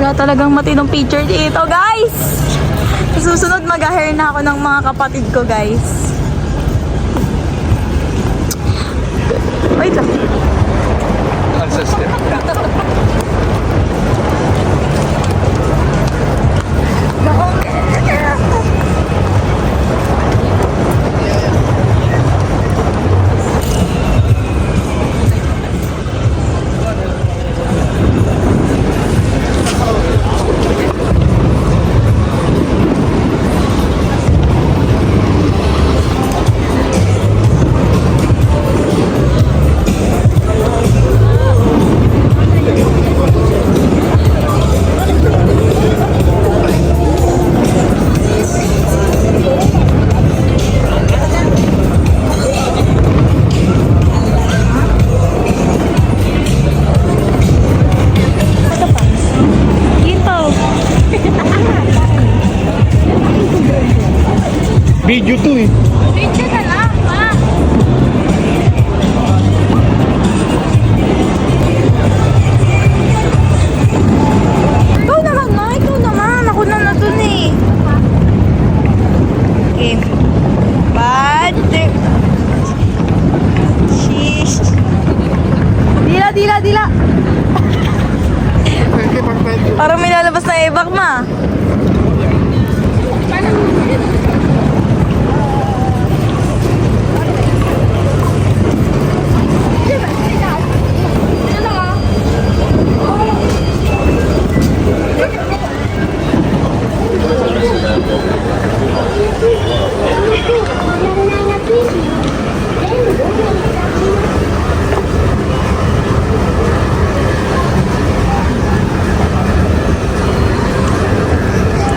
Wala talagang matinong picture dito, guys. Sa susunod, mag-hair na ako ng mga kapatid ko, guys. Wait lang. Video to eh. Video na lang, ma. Ikaw naman, ma. Ikaw naman. Ako na dun eh. Okay. Bad. Sheesh. Dila. Parang may lalabas na ebak, ma.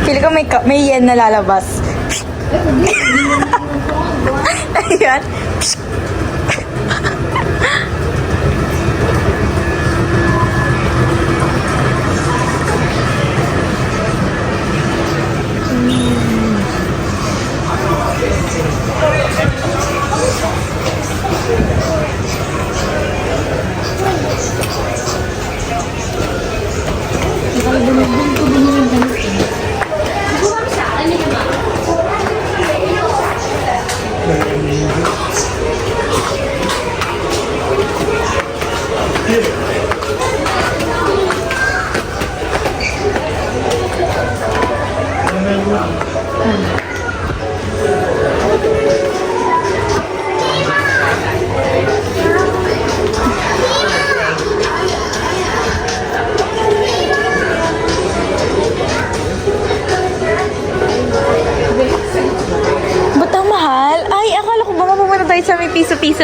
Feel ko may yen na lalabas. Ayan.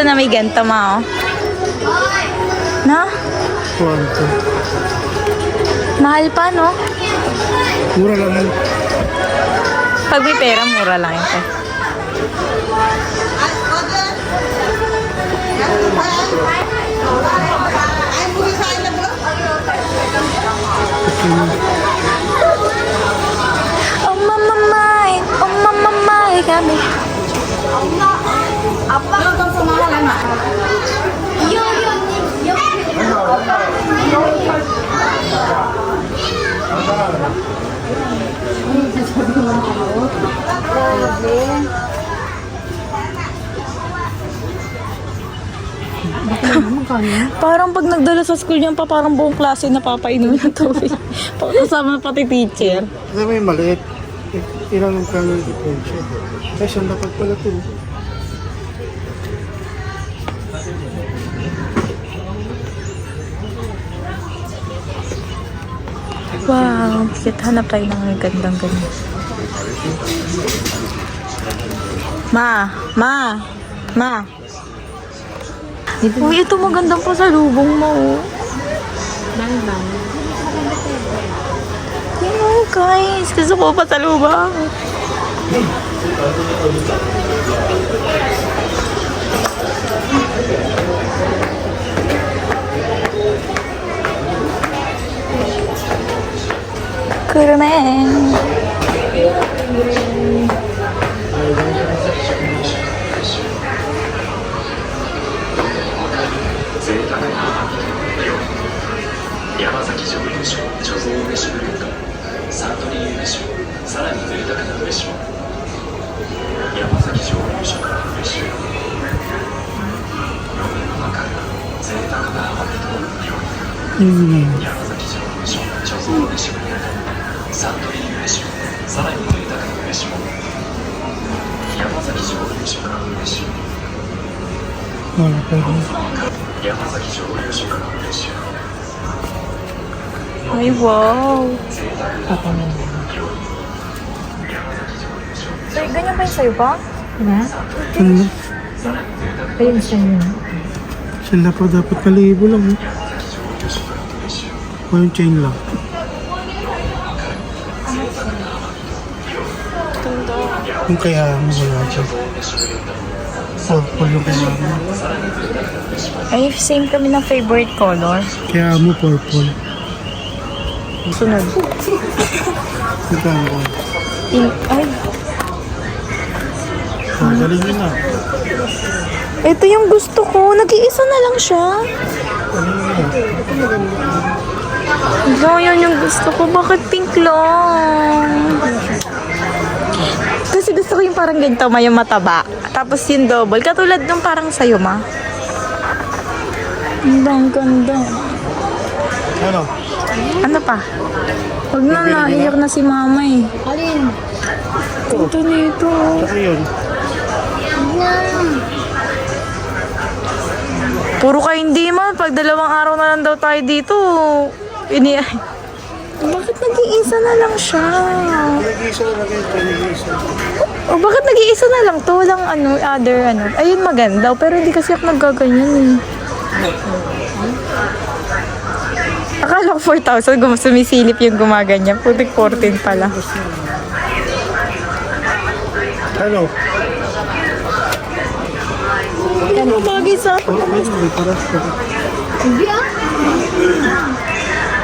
gusto na may ganito, ma, oh. No? Kwanto. Mahal pa, no? Mura lang yan. Pag may pera, mura lang ito. Oh, mama, my, kami. Parang pag nagdala sa school niyan pa, parang buong klase napapainom ng tubig. Kasama pati teacher. Kasi may maliit. Ilang ang kanyang differential. Kaya siyang dapat pala ito. Wow, bakit hanap tayo ng gandang ganyan. Ma. Uy, ito magandang pa sa lubong mo. Bang. Yan, guys. Gusto ko pa sa lubong. Kurmen. Wala pa rin. Ay, wow. Ay, ganyan ba yung sa'yo pa? Diba? Ano? Ayun siya yun. Sila pa dapat kalibo lang. Eh. O yung chain lang. Yung kaya mo wala dyan. Purple yung kaya mo. Ay, same kami ng favorite color. Kaya mo purple. Sunod. Ikaw ko. Ay, Galing yun ah. ito yung gusto ko. Nag-iisa na lang siya. Ito, yun yung gusto ko. Bakit pink lang? Kasi gusto ko yung parang ganito, may yung mataba. Tapos yung double. Katulad nung parang sa'yo, ma. Ang ganda. Ano? Ano pa? Huwag na, naiyak na si mama eh. Alin? Ito nito. Saka yun. Puro ka hindi man. Pag 2 araw na lang daw tayo dito, bakit nag-iisa na lang siya? Nag-iisa na lang yun. Nag-iisa. O bakit nag-iisa na lang to? Walang other Ayun maganda. Pero hindi kasi ako naggaganyan eh. Akala ko 4,000. Sumisilip yung gumaganyan. Putik 14 pala. Ano? Ano bagay sa akin? Hindi paras ko. Hindi ah.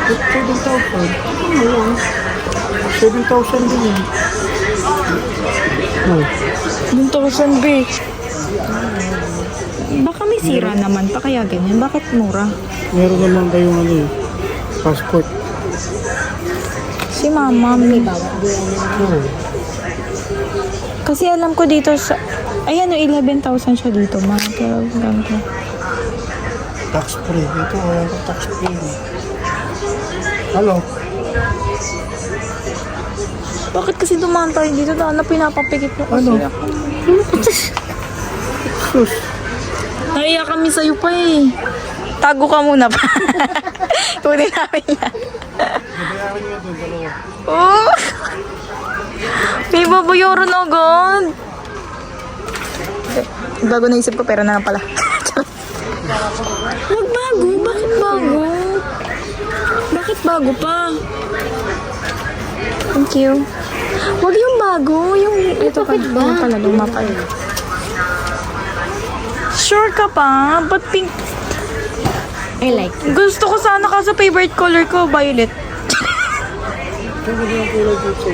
7,000 din yun. Oh. 1,000 ba? Baka may sira naman pa kaya ganyan. Bakit mura? Meron naman kayong ano eh. Passport. Si mama may Oo. kasi alam ko dito sa ayan 11,000 siya dito ma. Pero ganito. Tax free. Ito wala ka tax free. Ano? Bakit kasi dumaan tayo dito? Na pinapapikit mo kasi Ano? ako. Sus. Naiya kami sa'yo pa eh. Tago ka muna pa. Kunin namin yan. Nabayaran nga doon, dalawa. Oh! May babayaran agad. Bago naisip ko, pera na lang pala. Huwag bago. Bakit bago? Bakit bago pa? Thank you. Huwag yung bago. Yung ito pa. Bakit ba? Yung pala, luma pala. Sure ka pa? Ba't pink? I like it. Gusto ko sana kasi favorite color ko, violet. Yung yung kulay dito.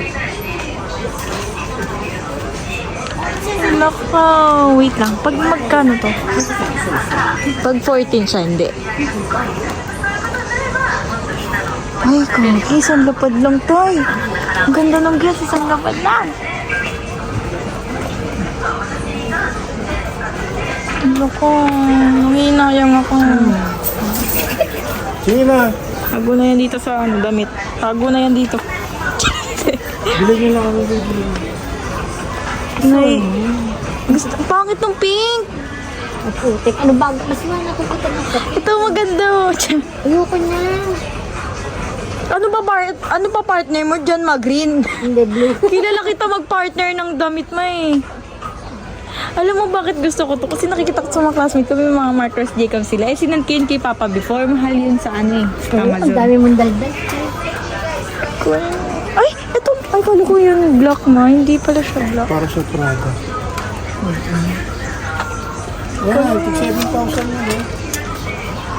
Nako, wait lang. Pag magkano to? Pag 14 siya, hindi. Ay, kaki, isang lapad lang to eh. Ang ganda ng glass, isang lapad lang. Nako, nanginayang ako. Sige na. Tago na yan dito sa damit. Tago na yan dito. Bilhin nyo lang kami dito. Nay, gusto, pangit ng pink. Putik. Ano ba? Mas wala na pupunta na sa... Ito maganda oh. Ayoko na. Ano ba partner mo dyan, ma-green? Hindi, blue. Kilala kita mag-partner ng damit mo eh. Alam mo bakit gusto ko to? Kasi nakikita ko sa mga classmates ko, may mga Marcos Jacob sila. Eh, sinand ko yun kay Papa before. Mahal yun sa ano eh. Ang Amazon. dami mong daldal. Ay, ito. Ay, kala ko yun black na. Hindi pala siya black. Para sa Prada. Wow, 7,000 na eh.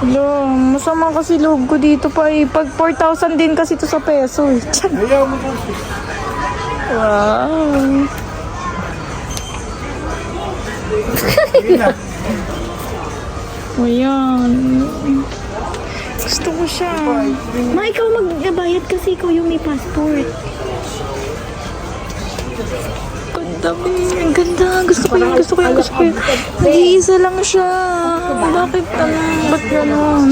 Hello, masama kasi loob ko dito pa eh. Pag 4,000 din kasi to sa peso eh. Ayaw mo kasi. Wow. Sige na. Ayan. Gusto ko siya. Ma, ikaw magbayad kasi ikaw yung may passport. Ganda, babe. Ang ganda. Gusto ko yun. Nag-iisa lang siya. Bakit ano? Ba't gano'n?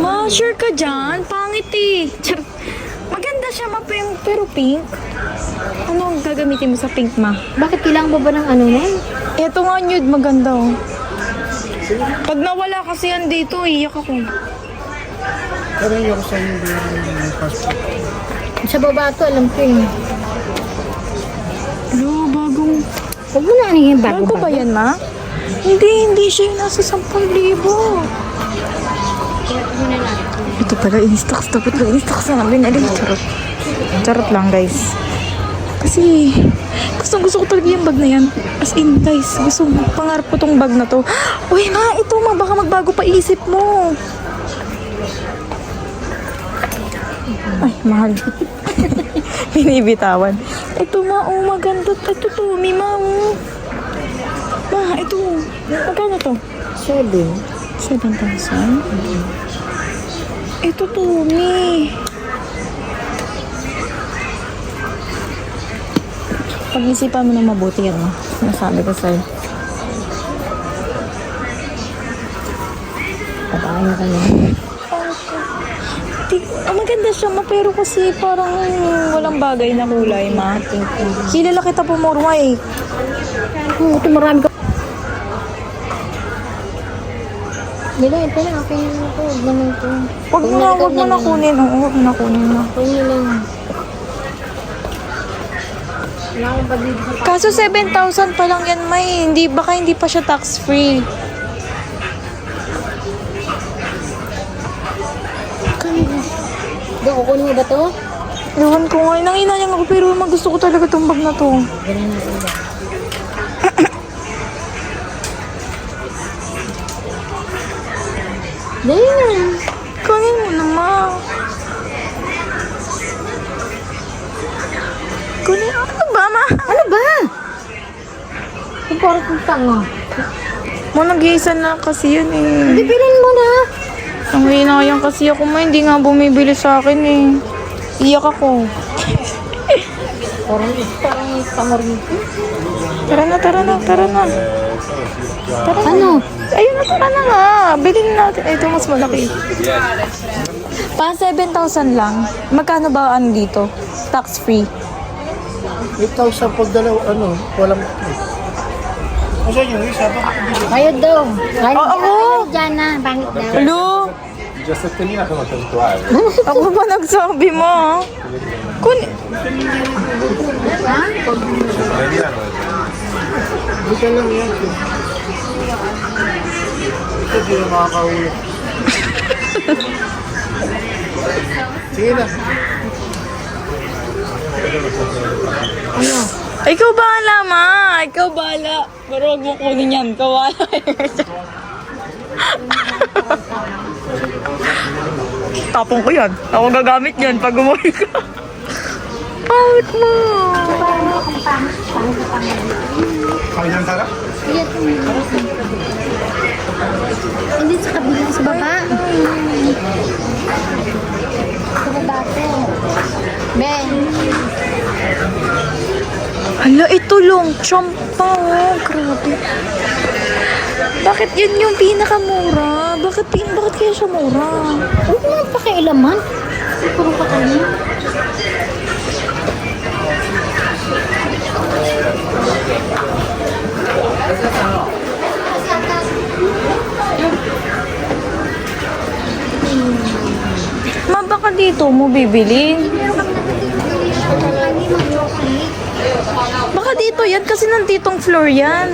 Ma, sure ka dyan? Pangit eh. Maganda siya, ma, pero pink. Ano ang gagamitin mo sa pink, ma? Bakit kailangan ba ng ano na? Ito nga nude, maganda oh. Pag nawala kasi yan dito, iyak ako. Pero yung sa inyo yung passport. Sa baba to, alam ko yun. Hello, bagong... Huwag mo na ano yung bago Bago ba yan, ma? Hindi siya yung nasa 10,000. Ito pala, in-stocks. Dapat ko in-stocks na binali. Charot lang, guys. Kasi, gusto ko talaga yung bag na yan. As in, guys, pangarap ko tong bag na to. Uy, ma, ito, ma, baka magbago pa isip mo. Ay, mahal. Binibitawan. Ito, ma, oh, maganda. Ito to, Mima, oh. Ma, ito. Magkano to? 7,000? Ito to, Mi. Pag-isipan mo na mabuti yan, ma. Nasabi ko sa'yo. Patayin ka na. Maganda siya, ma, pero kasi parang walang bagay na kulay, ma. Kilala kita po, Morwa, eh. Ito marami ka. Nila, ito na. Okay na ito. Huwag naman ito. Huwag mo na kunin. Oo, huwag mo na kunin, ma. Huwag nyo lang. Wala akong pabili sa Kaso 7,000 pa lang yan, may. Baka hindi pa siya tax-free. Doon, kukunin mo ba ito? Ewan ko nga. Nanginayang ako pero gusto ko talaga itong bag na to. Ganun natin ba? Dali na. Kunin mo na, ma. Kunin, ano ba, ma? Ano ba? Ang parang kong tanga. Mo, nag-iisa na kasi yun, Hindi, eh. bilhin mo na. Nanginayang kasi ako, ma. Hindi nga bumibili sa akin, eh. Iyak ako. Parang pamarito. Tara na. Ano? Ayun na, tara na nga. Bilhin natin. Ito, mas malaki. Pa 7,000 lang. Magkano ba ano dito? Tax-free. 8,000 pag dalaw, walang... Kasi yung isa ba? Bayad daw. Bayad Oo. Diyan na. Bangit daw. Hello? 17.000 sono testuali. Ako ba nagsabi mo? Kun... 9.000 Dito lang yan. Ito, di na makakauwi. Sige na. Ikaw bahala, ma. Ikaw bahala. Pero huwag mo kunin yan. Kawala. Tapong ko yan. Ako gagamit yan pag umuwi ka. Pangit mo. Kaya sarap? Hindi sa kabila, sa baba. Sa baba po. Ben. Hala, ito long champa. Oh, grabe. Bakit yun yung pinakamura? Bakit kaya siya mura? Huwag mo pakialaman. Puro ka kayo. Ma, baka dito mo bibili? Baka dito yan kasi nanditong floor yan.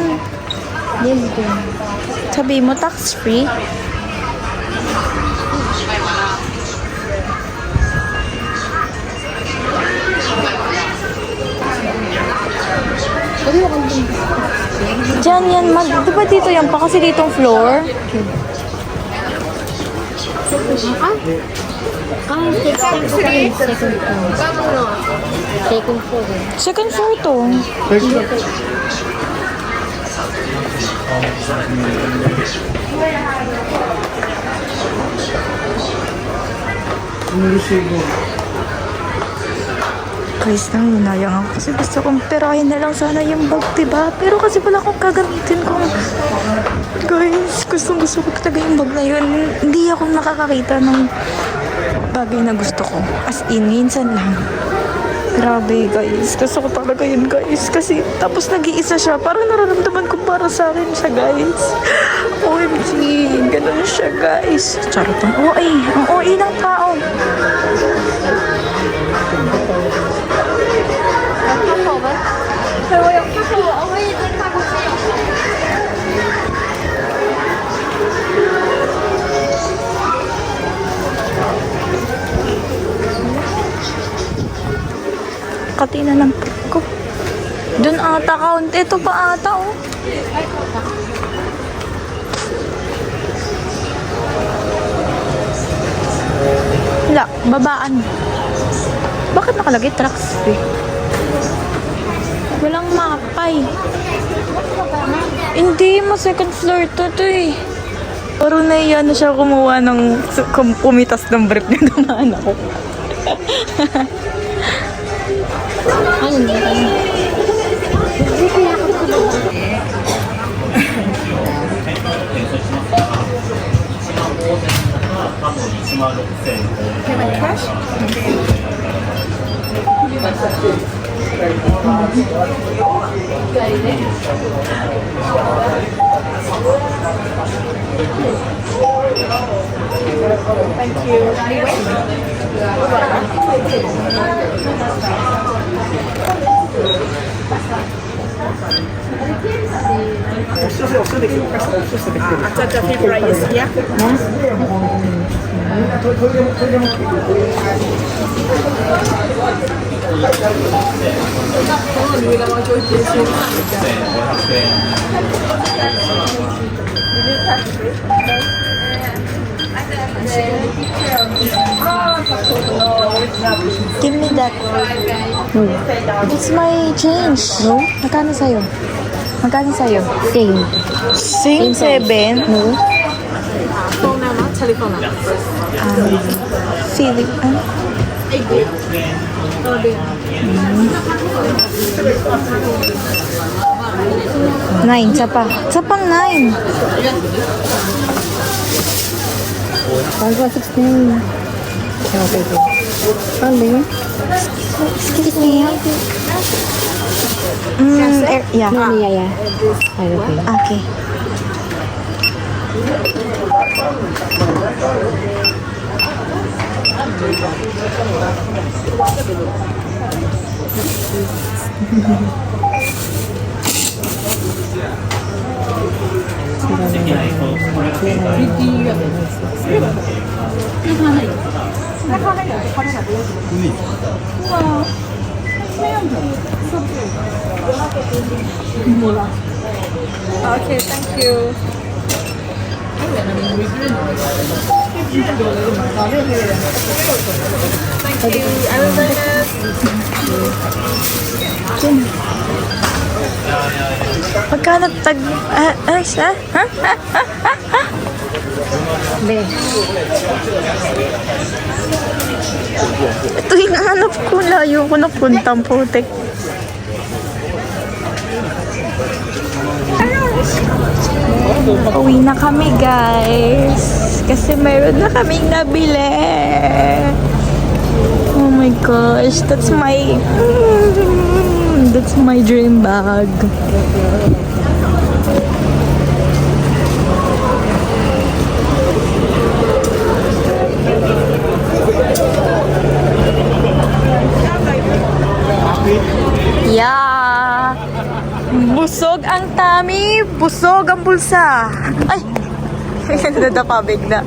Yes, Ben. Sabi mo, tax free? Sabi mo kung din. Diyan yan, ma. Di ba dito yan pa kasi ditong floor? Second floor. Second floor. Second floor to. Ano resibo? Guys, nanginayang ako kasi gusto kong perahin na lang sana yung bag, diba? Pero kasi wala akong gagamitin kung... Guys, gusto ko talaga yung bag na yun. Hindi ako nakakakita ng bagay na gusto ko. As in, minsan lang. Grabe, guys. Gusto ko talaga yun, guys. Kasi tapos nag-iisa siya. Parang nararamdaman ko para sa akin siya, guys. OMG, ganun siya, guys. Charot ang OA. Ang OA ng tao. Katina ng trip ko. Doon ata count. Ito pa ata, oh. Wala, babaan. Bakit nakalagay trucks free? Walang mapay. Hindi, second floor to eh. Parang naiya na siya kumuha ng kumitas ng brief niya dumaan ako. Ano na tayo? Hindi kaya ako Give me that. No. It's my change. No? Magkano sa'yo? Magkano sa'yo? Same. Same 7? No? Philip. Ano? Nine, sapa. Sapang 9. 1.16. Okay. Ano yun? Excuse me. Yeah. No, yeah. Ay, okay. Okay. Okay, thank you. Thank you. I will buy this. Magkano tag... Ay, siya? Ha? Be. Ito hinahanap ko. Layo ko na puntang putik. Uwi na kami, guys. Kasi meron na kaming nabili. Oh my gosh. That's my dream bag. Yeah. Busog ang tummy, busog ang bulsa. Ay! Nadapa bigla.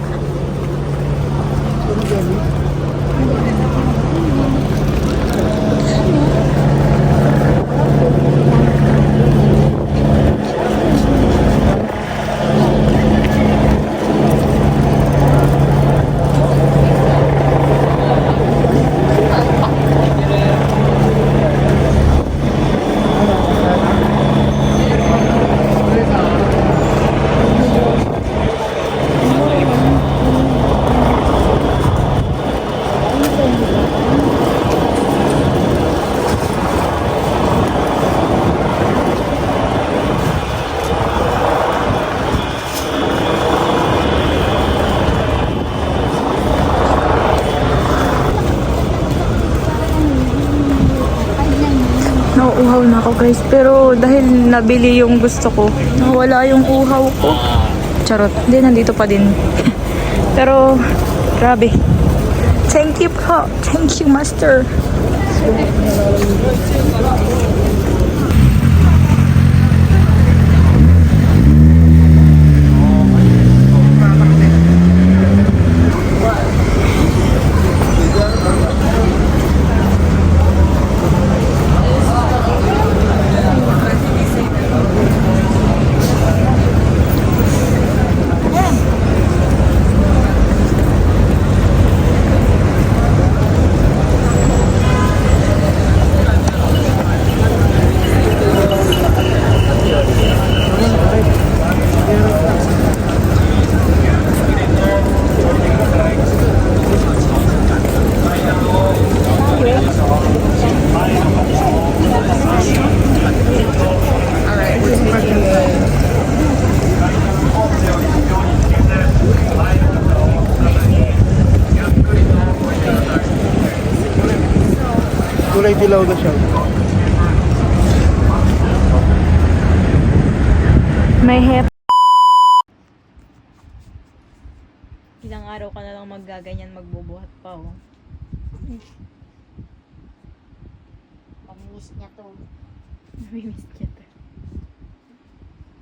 Nauuhaw na ako, guys. Pero dahil nabili yung gusto ko, nawala yung uhaw ko. Charot. Hindi, nandito pa din. Pero, grabe. Thank you po. Thank you, master. Kulay dilaw na siya. May hep. Ilang araw ka na lang maggaganyan, magbubuhat pa, oh. Pamimiss niya to. Namimiss niya to.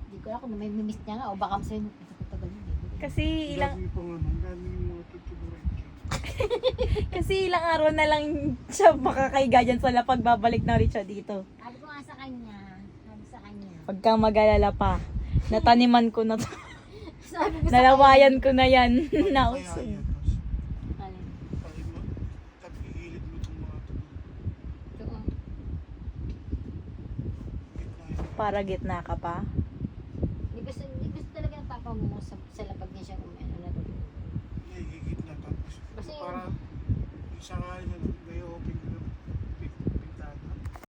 Hindi ko alam kung namimiss niya nga o baka masaya tagal yun eh. Kasi ilang... Dami pang ano, dami mga tutuburin. Kasi ilang araw na lang siya makakaiga dyan sa lapag, babalik na ulit siya dito. Sabi ko nga sa kanya, Pagka mag-alala pa, nataniman ko na to. sabi ko sa Nalawayan ko na yan. Nausog. kanya, Tag-ihilid mo itong mga ito, oh. Para gitna ka pa. Hindi gusto talaga ng papa mo sa lapag niya siya